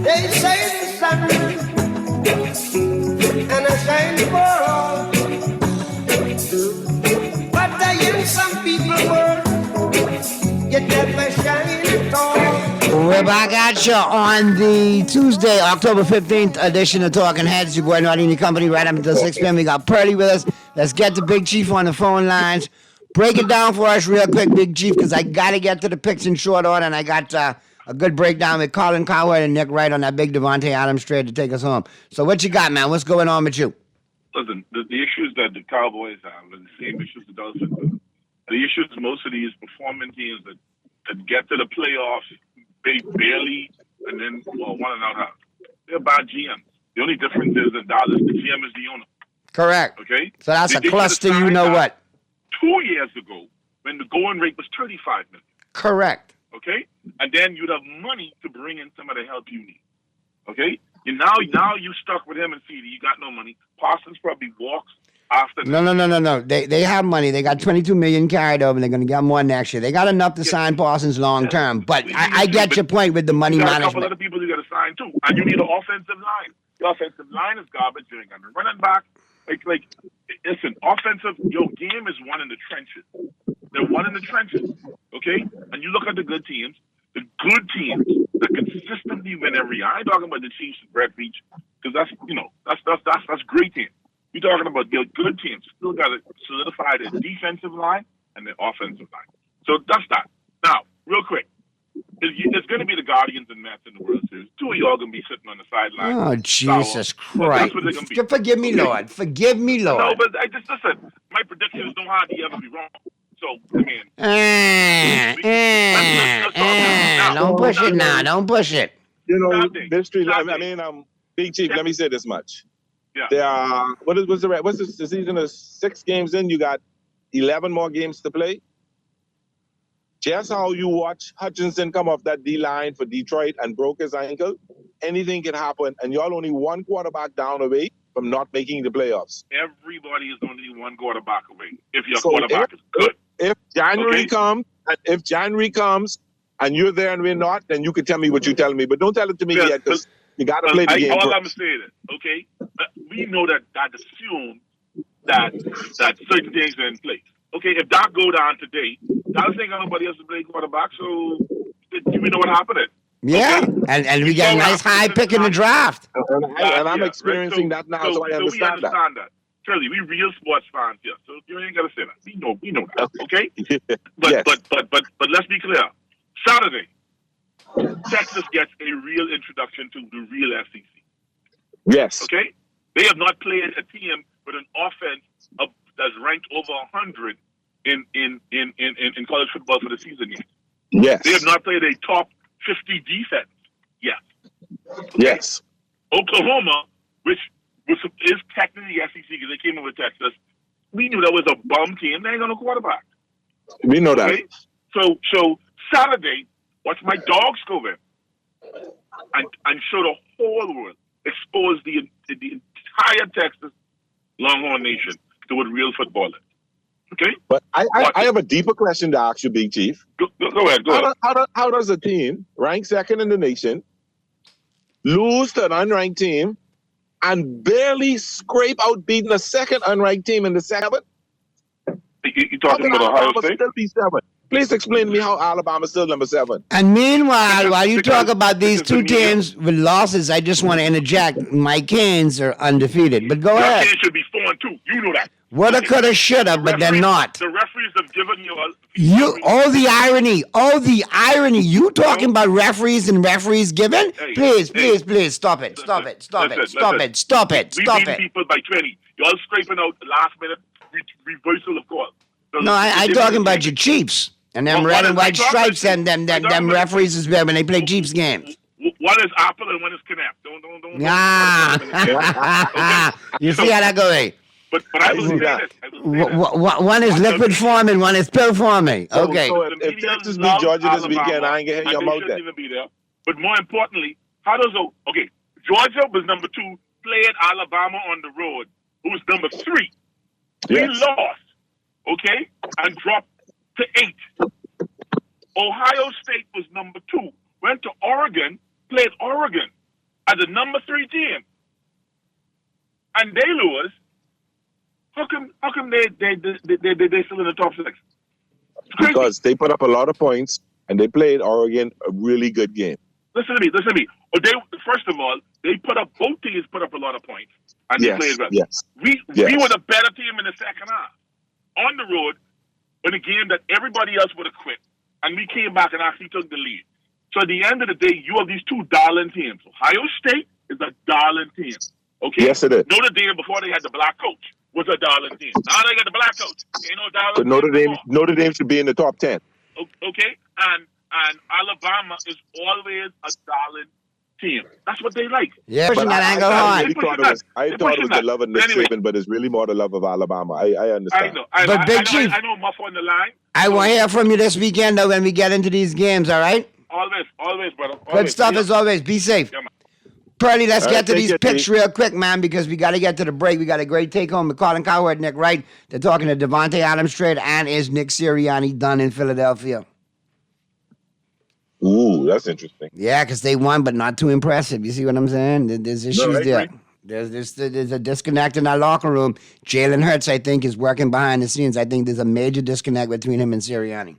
S3: They say the sun and I shine the world, but I am some people world, yet never shine at all.
S5: We're back at you on the Tuesday, October 15th edition of Talking Heads. Your boy Naughty and your company right up until 6 p.m. We got Pearly with us. Let's get the Big Chief on the phone lines. Break it down for us real quick, Big Chief, because I got to get to the picks in short order, and I got a good breakdown with Colin Cowherd and Nick Wright on that big Devontae Adams trade to take us home. So what you got, man? What's going on with you?
S24: Listen, the issues that the Cowboys have are the same issues the Dolphins have. The issues most of these performing teams that get to the playoffs, they barely, and then one and out. They're bad GMs. The only difference is in Dallas, the GM is the owner.
S5: Correct.
S24: Okay?
S5: So that's a
S24: They
S5: cluster,
S24: should've
S5: you know
S24: signed
S5: what?
S24: 2 years ago, when the going rate was $35 million.
S5: Correct.
S24: Okay? And then you'd have money to bring in some of the help you need. Okay? And now you stuck with him and CD. You got no money. Parsons probably walks after.
S5: No. They have money. They got $22 million carried over. They're going to get more next year. They got enough to sign Parsons long term. But I get your point with the money
S24: you got
S5: management.
S24: a couple other people you got to sign too, and you need an offensive line. The offensive line is garbage. You ain't got no running back. Like, listen, offensive. Your game is won in the trenches. They're won in the trenches. Okay, and you look at the good teams. The good teams that consistently win every year. I ain't talking about the Chiefs and Brett Veach, because that's great teams. You're talking about the good teams. Still got to solidify their defensive line and their offensive line. So that's that. Now, real quick, it's going to be the Guardians and Mets in the World Series. Two of y'all going to be sitting on the sideline.
S5: Oh, Jesus Christ.
S24: That's what they're going to be.
S5: Forgive me, Lord. Forgive me, Lord.
S24: No, but I just listen. My predictions don't hardly ever be wrong. So, I mean.
S5: Don't push it now. Don't push it.
S23: You know, Big Chief, let me say this much.
S24: Yeah.
S23: There are, what's the season of 6 games in? You got 11 more games to play. Just how you watch Hutchinson come off that D-line for Detroit and broke his ankle, anything can happen, and y'all only one quarterback down away from not making the playoffs.
S24: Everybody is only one quarterback away if your quarterback is good.
S23: If January comes and you're there and we're not, then you can tell me what you're telling me. But don't tell it to me yet, because You got to play the game.
S24: All I'm saying is, okay, we know that assumes that certain things are in place. Okay, if Doc go down today, Dallas ain't got nobody else to play quarterback, so we know what happened.
S5: Yeah, okay? and we get a nice high pick in the draft.
S23: And I'm experiencing that now, so I understand
S24: that. Shirley, we real sports fans here, so you ain't gotta say that. We know that, okay? But
S23: yes.
S24: but let's be clear. Saturday, Texas gets a real introduction to the real SEC.
S23: Yes.
S24: Okay? They have not played a team with an offense that's ranked over 100 in college football for the season yet.
S23: Yes.
S24: They have not played a top 50 defense yet. Okay?
S23: Yes.
S24: Oklahoma, which is technically the SEC because they came in with Texas, we knew that was a bum team. They ain't got no quarterback.
S23: We know that.
S24: Okay? So Saturday, watch my dogs go in and show the whole world, expose the entire Texas Longhorn Nation to what real football is. Okay?
S23: But I have a deeper question to ask you, Big Chief.
S24: Go ahead.
S23: How does a team ranked second in the nation lose to an unranked team and barely scrape out beating a second unranked team in the second?
S24: You talking about Ohio State?
S23: Still be 7? Please explain to me how Alabama's still number 7.
S5: And meanwhile, while you talk about these two teams with losses, I just want to interject. My Canes are undefeated. But go ahead.
S24: Canes should be 4-2. You know that.
S5: Woulda, coulda, shoulda, but they're not.
S24: The referees have given you
S5: all the irony. You talking about referees and referees given? Please, stop it. Stop it.
S24: We beat people by 20. Y'all scraping out the last minute reversal of call. So
S5: no, I talking about your Chiefs and them red and white stripes and them referees as well when they play Chiefs games.
S24: One is Apple and one is Knapp. Don't.
S5: You see how that goes?
S24: But I will say this.
S5: One is liquid form and one is pill forming. Okay.
S23: So if Texas beat Georgia this weekend, I ain't gonna hear your mouth there.
S24: Even be there. But more importantly, Georgia was number 2, played Alabama on the road, who was number 3.
S23: Yes.
S24: We lost, okay, and dropped to 8. Ohio State was number 2, went to Oregon, played Oregon as the number 3 team, and they lose. How come they still in the top 6?
S23: Because they put up a lot of points and they played Oregon a really good game.
S24: Listen to me. First of all, both teams put up a lot of points and they played well.
S23: Yes.
S24: We were the better team in the second half. On the road, in a game that everybody else would have quit, and we came back and actually took the lead. So at the end of the day, you have these two darling teams. Ohio State is a darling team. Okay?
S23: Yes, it is.
S24: Notre Dame, before they had the black coach, was a darling team. Now they got the black coach. Ain't no darling
S23: But Notre Dame should be in the top 10.
S24: Okay? And Alabama is always a darling team. That's what they like.
S5: Yeah, but I
S23: thought it was the love of Nick Saban, but it's really more the love of Alabama. I understand.
S24: I know.
S5: Big Chief,
S24: I know Muff on the line.
S5: I want to hear from you this weekend, though, when we get into these games, all right?
S24: Always, brother.
S5: Good stuff as always. Be safe.
S24: Yeah,
S5: Pearly, let's get to these picks real quick, man, because we got to get to the break. We got a great take-home with Colin Cowherd, Nick Wright. They're talking to Devontae Adams trade, and is Nick Sirianni done in Philadelphia?
S23: Ooh, that's interesting.
S5: Yeah, because they won, but not too impressive. You see what I'm saying? There's issues there. There's a disconnect in that locker room. Jalen Hurts, I think, is working behind the scenes. I think there's a major disconnect between him and Sirianni.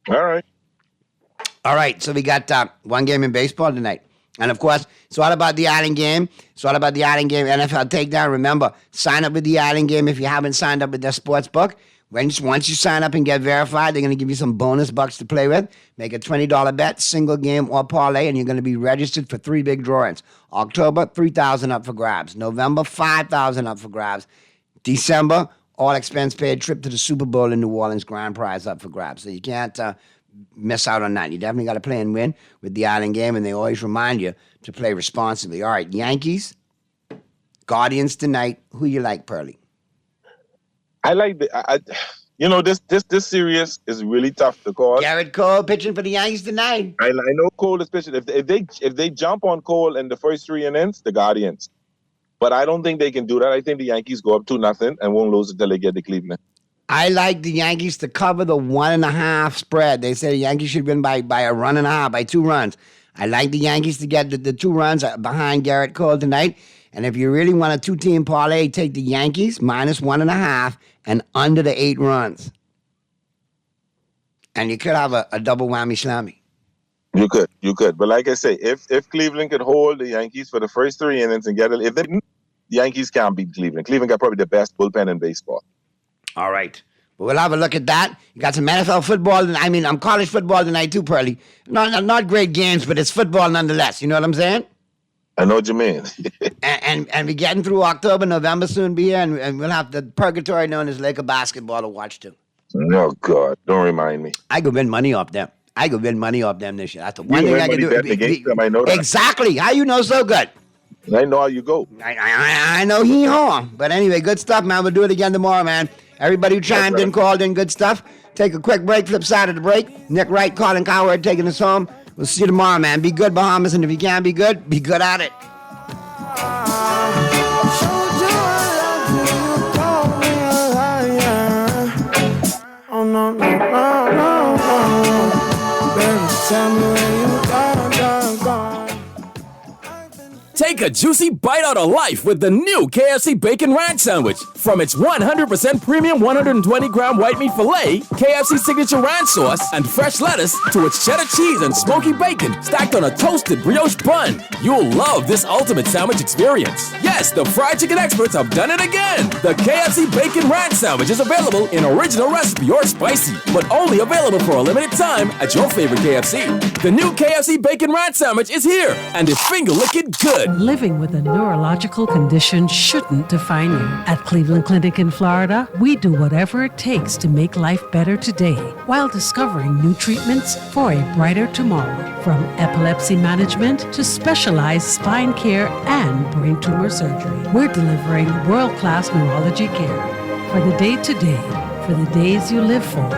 S5: All right, so we got one game in baseball tonight. And, of course, it's all about the Island game. It's all about the Island game NFL Takedown. Remember, sign up with the Island game if you haven't signed up with their sports book. Once you sign up and get verified, they're going to give you some bonus bucks to play with. Make a $20 bet, single game or parlay, and you're going to be registered for 3 big drawings. October, $3,000 up for grabs. November, $5,000 up for grabs. December, all expense paid trip to the Super Bowl in New Orleans, grand prize up for grabs. So you can't miss out on that. You definitely got to play and win with the Island game, and they always remind you to play responsibly. All right, Yankees, Guardians tonight. Who you like, Pearly?
S23: I like this series is really tough to call.
S5: Garrett Cole pitching for the Yankees tonight.
S23: I know Cole is pitching. If they jump on Cole in the first 3 innings, the Guardians. But I don't think they can do that. I think the Yankees go up 2-0 and won't lose until they get to Cleveland.
S5: I like the Yankees to cover the 1.5 spread. They say the Yankees should win by a run and a half, by 2 runs. I like the Yankees to get the 2 runs behind Garrett Cole tonight. And if you really want a 2-team parlay, take the Yankees -1.5 and under the 8 runs. And you could have a double whammy slammy.
S23: You could. But like I say, if Cleveland could hold the Yankees for the first 3 innings and get it, if they didn't, the Yankees can't beat Cleveland. Cleveland got probably the best bullpen in baseball.
S5: All right. But we'll have a look at that. You got some NFL football. College football tonight too, Pearly. Not great games, but it's football nonetheless. You know what I'm saying?
S23: I know what you mean.
S5: and we're getting through October, November soon be here, and we'll have the purgatory known as Laker basketball to watch too.
S23: Oh, God. Don't remind me.
S5: I could win money off them. This year. That's the one thing I can do.
S23: I know that.
S5: Exactly. How you know so good?
S23: I know how you go.
S5: I know hee-haw. But anyway, good stuff, man. We'll do it again tomorrow, man. Everybody who chimed in, called in, good stuff. Take a quick break, flip side of the break. Nick Wright, Colin Cowherd taking us home. We'll see you tomorrow, man. Be good, Bahamas, and if you can't be good at it.
S3: Oh, no. Baby, tell me where you gone.
S6: Take a juicy bite out of life with the new KFC Bacon Ranch Sandwich. From its 100% premium 120-gram white meat filet, KFC signature ranch sauce, and fresh lettuce, to its cheddar cheese and smoky bacon stacked on a toasted brioche bun. You'll love this ultimate sandwich experience. Yes, the fried chicken experts have done it again. The KFC Bacon Ranch Sandwich is available in original recipe or spicy, but only available for a limited time at your favorite KFC. The new KFC Bacon Ranch Sandwich is here, and it's finger-licking good.
S12: Living with a neurological condition shouldn't define you. At Cleveland Clinic in Florida, we do whatever it takes to make life better today while discovering new treatments for a brighter tomorrow. From epilepsy management to specialized spine care and brain tumor surgery, we're delivering world-class neurology care for the day-to-day, for the days you live for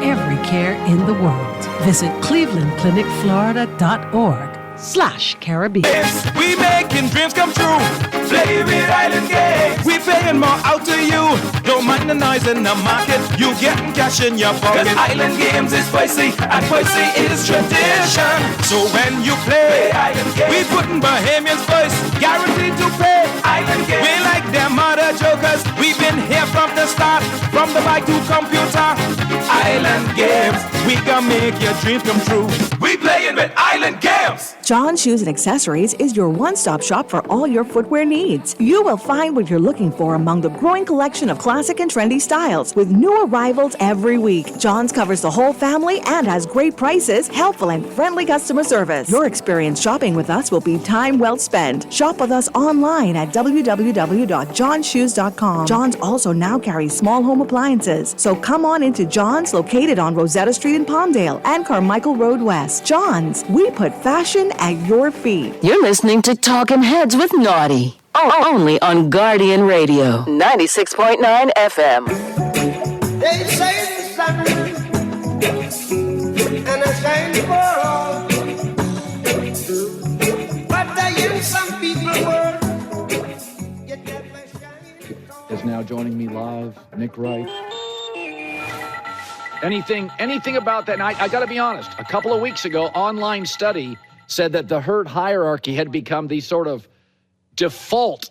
S12: every care in the world. Visit clevelandclinicflorida.org/Caribbean.
S8: We making dreams come true. Play with Island Games. We paying more out to you. Don't mind the noise in the market. You getting cash in your pocket. 'Cause Island Games is spicy and spicy is tradition. So when you play Island Games, we putting Bahamians first. Guaranteed to pay. Island Games. We like them other jokers. We've been here from the start. From the bike to computer. Island Games. We gonna make your dreams come true. We playing with Island Games.
S9: John Shoes and Accessories is your one-stop shop for all your footwear needs. You will find what you're looking for among the growing collection of classic and trendy styles with new arrivals every week. John's covers the whole family and has great prices, helpful and friendly customer service. Your experience shopping with us will be time well spent. Shop with us online at www.johnshoes.com. John's also now carries small home appliances, so come on into John's, located on Rosetta Street in Palmdale and Carmichael Road West. John's, we put fashion at your feet.
S2: You're listening to Talking Heads with Naughty. Only on Guardian Radio, 96.9 FM.
S3: They say the sun and I shine for all, but in some people's world,
S13: is now joining me live, Nick Wright. Anything about that? And I got to be honest. A couple of weeks ago, online study said that the herd hierarchy had become the sort of default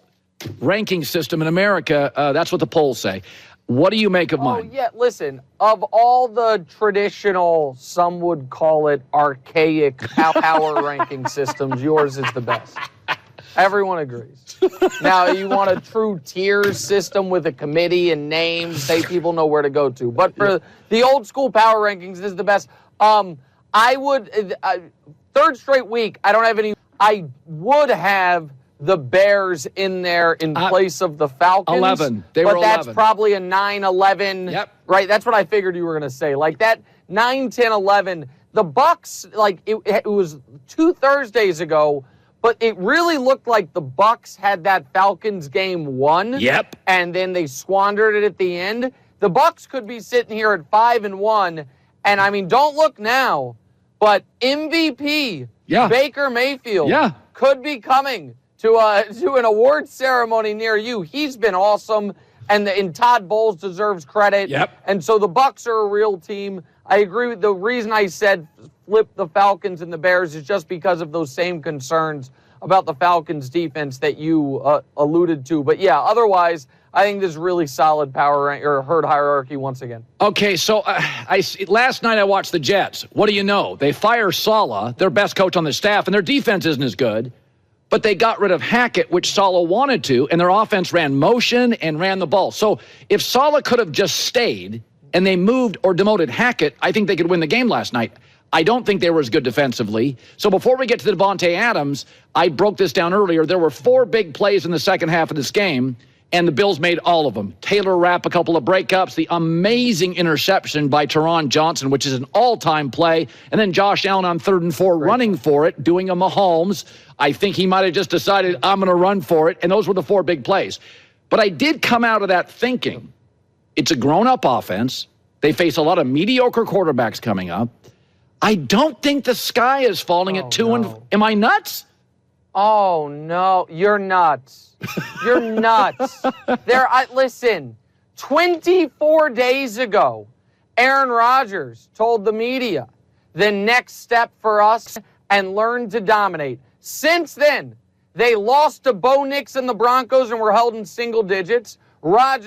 S13: ranking system in America. That's what the polls say. What do you make of mine?
S18: Oh, yeah, listen, of all the traditional, some would call it archaic power ranking systems, yours is the best. Everyone agrees. Now, you want a true tier system with a committee and names, people know where to go to. But for the old school power rankings, this is the best. I would, third straight week, I don't have any. I would have the Bears in there in place of the Falcons.
S13: 11. They were 11.
S18: But that's probably a 9-11.
S13: Yep.
S18: Right? That's what I figured you were going to say. Like that 9-10-11. The Bucks, like it was 2 Thursdays ago, but it really looked like the Bucks had that Falcons game won.
S13: Yep.
S18: And then they squandered it at the end. The Bucks could be sitting here at 5-1. And I mean, don't look now, but MVP Baker Mayfield could be coming to an award ceremony near you. He's been awesome, and Todd Bowles deserves credit.
S13: Yep.
S18: And so the Bucks are a real team. I agree with the reason I said flip the Falcons and the Bears is just because of those same concerns about the Falcons defense that you alluded to. But yeah, otherwise, I think this is really solid herd hierarchy once again.
S13: Okay, so last night I watched the Jets. What do you know? They fire Saleh, their best coach on the staff, and their defense isn't as good. But they got rid of Hackett, which Saleh wanted to, and their offense ran motion and ran the ball. So if Saleh could have just stayed and they moved or demoted Hackett, I think they could win the game last night. I don't think they were as good defensively. So before we get to the Davante Adams, I broke this down earlier. There were 4 big plays in the second half of this game, and the Bills made all of them. Taylor Rapp, a couple of breakups, the amazing interception by Teron Johnson, which is an all-time play, and then Josh Allen on 3rd and 4 running for it, doing a Mahomes. I think he might have just decided, I'm going to run for it, and those were the 4 big plays. But I did come out of that thinking, it's a grown-up offense. They face a lot of mediocre quarterbacks coming up. I don't think the sky is falling at 2 and... Am I nuts?
S18: Oh, no. You're nuts. You're nuts. Listen, 24 days ago, Aaron Rodgers told the media the next step for us and learn to dominate. Since then, they lost to Bo Nix and the Broncos and were held in single digits.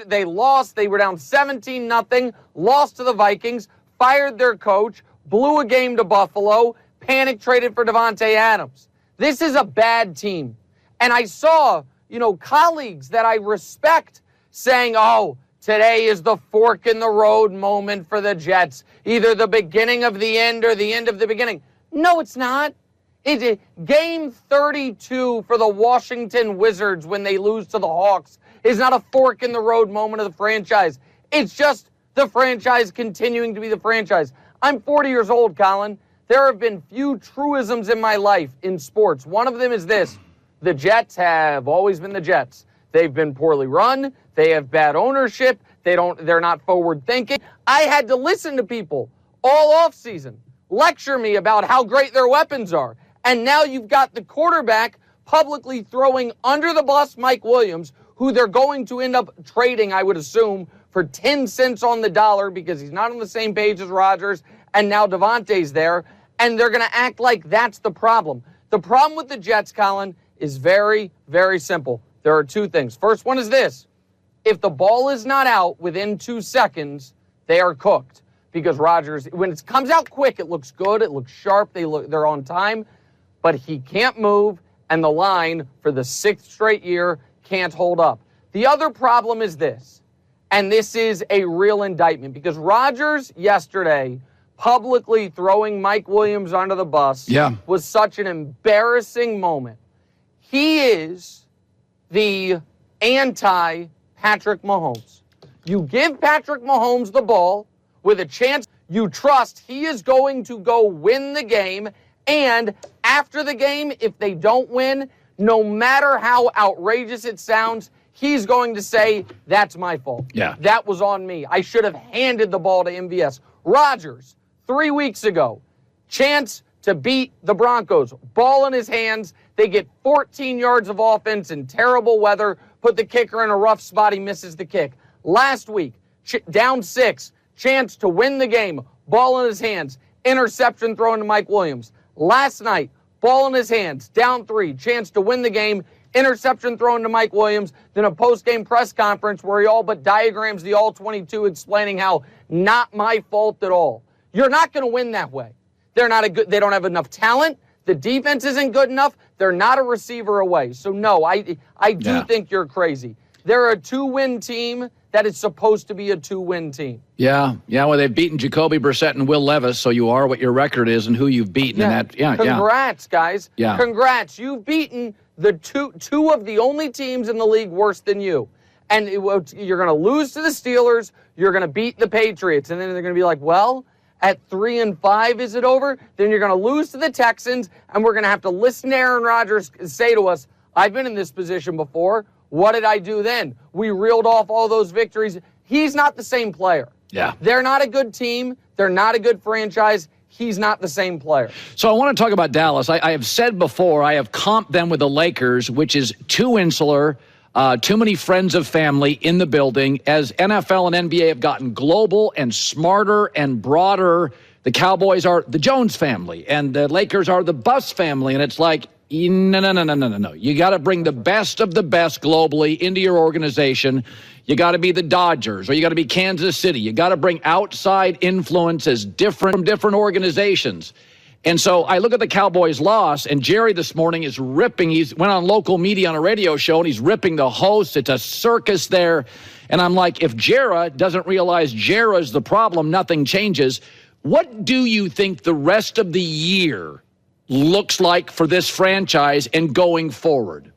S18: They lost. They were down 17-0, lost to the Vikings, fired their coach, blew a game to Buffalo, panic traded for Davante Adams. This is a bad team. And I saw, colleagues that I respect saying, oh, today is the fork in the road moment for the Jets. Either the beginning of the end or the end of the beginning. No, it's not. Game 32 for the Washington Wizards when they lose to the Hawks is not a fork in the road moment of the franchise. It's just the franchise continuing to be the franchise. I'm 40 years old, Colin. There have been few truisms in my life in sports. One of them is this. The Jets have always been the Jets. They've been poorly run. They have bad ownership. They're not forward thinking. I had to listen to people all offseason lecture me about how great their weapons are. And now you've got the quarterback publicly throwing under the bus Mike Williams, who they're going to end up trading, I would assume, for 10 cents on the dollar because he's not on the same page as Rodgers, and now Davante's there, and they're going to act like that's the problem. The problem with the Jets, Colin, is very, very simple. There are 2 things. First one is this. If the ball is not out within 2 seconds, they are cooked. Because Rodgers, when it comes out quick, it looks good, it looks sharp, they're on time, but he can't move, and the line for the 6th straight year can't hold up. The other problem is this, and this is a real indictment, because Rodgers yesterday publicly throwing Mike Williams under the bus was such an embarrassing moment. He is the anti-Patrick Mahomes. You give Patrick Mahomes the ball with a chance you trust he is going to go win the game, and after the game, if they don't win, no matter how outrageous it sounds, he's going to say, that's my fault.
S13: Yeah.
S18: That was on me. I should have handed the ball to MVS. Rodgers, 3 weeks ago, chance to beat the Broncos. Ball in his hands. They get 14 yards of offense in terrible weather. Put the kicker in a rough spot. He misses the kick. Last week, down 6, chance to win the game. Ball in his hands. Interception thrown to Mike Williams. Last night, ball in his hands. Down 3, chance to win the game. Interception thrown to Mike Williams. Then a post-game press conference where he all but diagrams the all-22 explaining how not my fault at all. You're not going to win that way. They don't have enough talent. The defense isn't good enough. They're not a receiver away. So, no, I do think you're crazy. They're a 2-win team that is supposed to be a 2-win team.
S13: Yeah, well, they've beaten Jacoby Brissett and Will Levis, so you are what your record is and who you've beaten.
S18: Congrats, guys.
S13: Yeah.
S18: Congrats. You've beaten the two of the only teams in the league worse than you. And you're going to lose to the Steelers. You're going to beat the Patriots. And then they're going to be like, well, at 3-5, is it over? Then you're going to lose to the Texans, and we're going to have to listen to Aaron Rodgers say to us, I've been in this position before. What did I do then? We reeled off all those victories. He's not the same player.
S13: Yeah.
S18: They're not a good team. They're not a good franchise. He's not the same player.
S13: So I want to talk about Dallas. I have said before, I have comped them with the Lakers, which is too insular, too many friends of family in the building. As NFL and NBA have gotten global and smarter and broader, The Cowboys are the Jones family, and the Lakers are the Buss family. And it's like, no. You got to bring the best of the best globally into your organization. You got to be the Dodgers, or you got to be Kansas City. You got to bring outside influences from different organizations. And so I look at the Cowboys' loss, and Jerry this morning is ripping. He went on local media on a radio show, and he's ripping the host. It's a circus there. And I'm like, if Jera doesn't realize Jera's the problem, nothing changes. What do you think the rest of the year looks like for this franchise and going forward?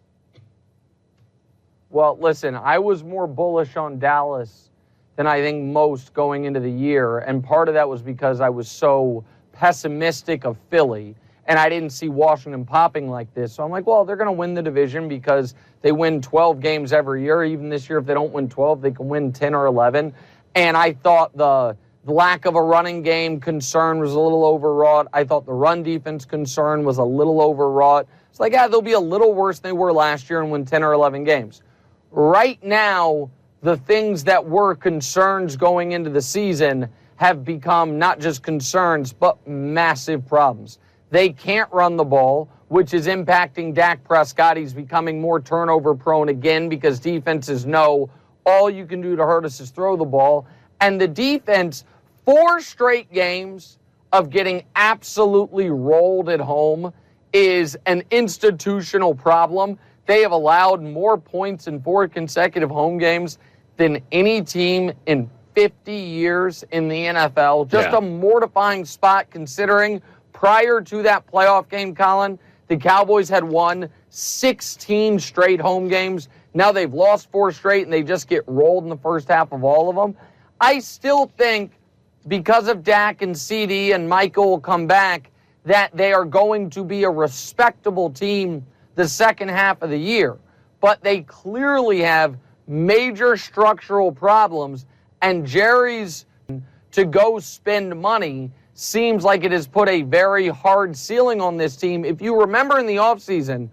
S18: Well, listen, I was more bullish on Dallas than I think most going into the year. And part of that was because I was so pessimistic of Philly, and I didn't see Washington popping like this. So I'm like, well, they're going to win the division because they win 12 games every year. Even this year, if they don't win 12, they can win 10 or 11. And I thought the lack of a running game concern was a little overwrought. I thought the run defense concern was a little overwrought. It's like, they'll be a little worse than they were last year and win 10 or 11 games. Right now, the things that were concerns going into the season have become not just concerns, but massive problems. They can't run the ball, which is impacting Dak Prescott. He's becoming more turnover prone again because defenses know all you can do to hurt us is throw the ball. And the defense, 4 straight games of getting absolutely rolled at home is an institutional problem. They have allowed more points in 4 consecutive home games than any team in 50 years in the NFL. Just a mortifying spot considering prior to that playoff game, Colin, the Cowboys had won 16 straight home games. Now they've lost 4 straight, and they just get rolled in the first half of all of them. I still think because of Dak and CD and Michael will come back, that they are going to be a respectable team the second half of the year. But they clearly have major structural problems, and Jerry's to go spend money seems like it has put a very hard ceiling on this team. If you remember in the offseason,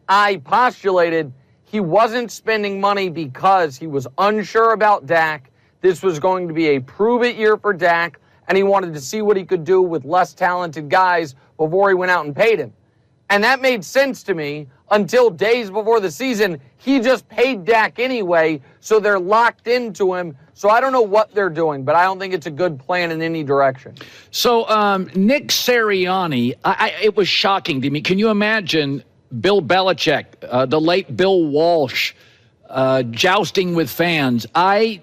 S18: I postulated he wasn't spending money because he was unsure about Dak. This was going to be a prove-it year for Dak, and he wanted to see what he could do with less talented guys before he went out and paid him. And that made sense to me until days before the season. He just paid Dak anyway, so they're locked into him. So I don't know what they're doing, but I don't think it's a good plan in any direction.
S13: So Nick Sirianni, it was shocking to me. Can you imagine Bill Belichick, the late Bill Walsh, jousting with fans? I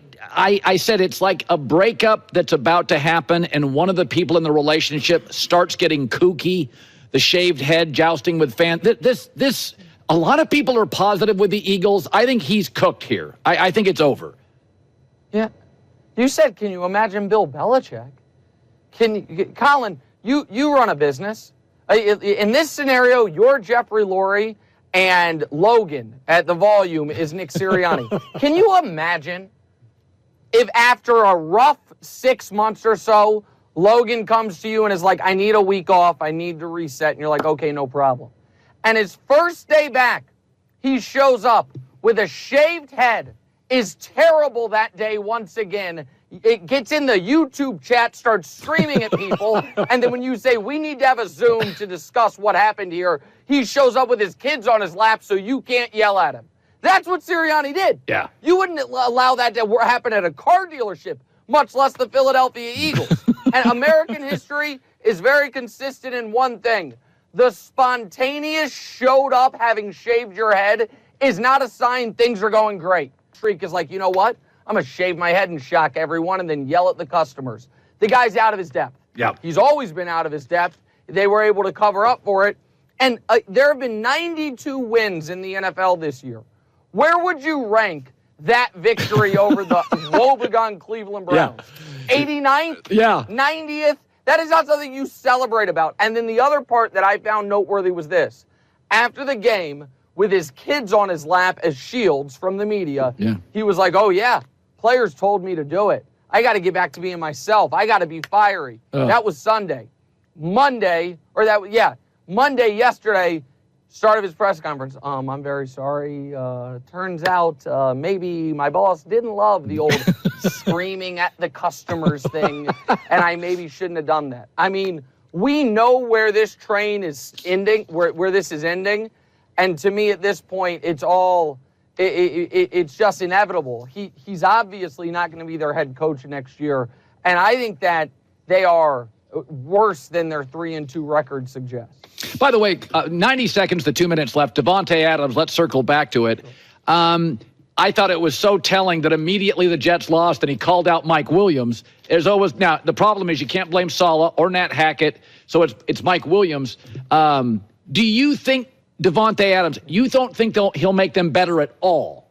S13: said it's like a breakup that's about to happen, and one of the people in the relationship starts getting kooky. The shaved head jousting with fans. This. A lot of people are positive with the Eagles. I think he's cooked here. I think it's over.
S18: Yeah. You said, can you imagine Bill Belichick? Colin, you run a business. In this scenario, you're Jeffrey Lurie and Logan at the Volume is Nick Sirianni. Can you imagine if after a rough 6 months or so, Logan comes to you and is like, I need a week off, I need to reset, and you're like, okay, no problem. And his first day back, he shows up with a shaved head, is terrible that day once again. It gets in the YouTube chat, starts screaming at people, and then when you say, we need to have a Zoom to discuss what happened here, he shows up with his kids on his lap so you can't yell at him. That's what Sirianni did.
S13: Yeah.
S18: You wouldn't allow that to happen at a car dealership, much less the Philadelphia Eagles. And American history is very consistent in one thing. The spontaneous showed up having shaved your head is not a sign things are going great. Streak is like, you know what? I'm going to shave my head and shock everyone and then yell at the customers. The guy's out of his depth.
S13: Yeah.
S18: He's always been out of his depth. They were able to cover up for it. And there have been 92 wins in the NFL this year. Where would you rank that victory over the woebegone Cleveland Browns? 89th?
S13: Yeah.
S18: 90th? That is not something you celebrate about. And then the other part that I found noteworthy was this. After the game, with his kids on his lap as shields from the media, he was like, oh, yeah, players told me to do it. I got to get back to being myself. I got to be fiery. That was Sunday. Monday, yesterday, start of his press conference. I'm very sorry. Turns out maybe my boss didn't love the old screaming at the customers thing, and I maybe shouldn't have done that. I mean, we know where this train is ending, where this is ending, and to me at this point, it's all, it's just inevitable. He's obviously not going to be their head coach next year, and I think that they are worse than their 3-2 record suggests.
S13: By the way, 90 seconds to 2 minutes left. Davante Adams, let's circle back to it. I thought it was so telling that immediately the Jets lost and he called out Mike Williams. There's always, now the problem is you can't blame Saleh or Nat Hackett, so it's Mike Williams. Do you think Davante Adams, you don't think he'll make them better at all?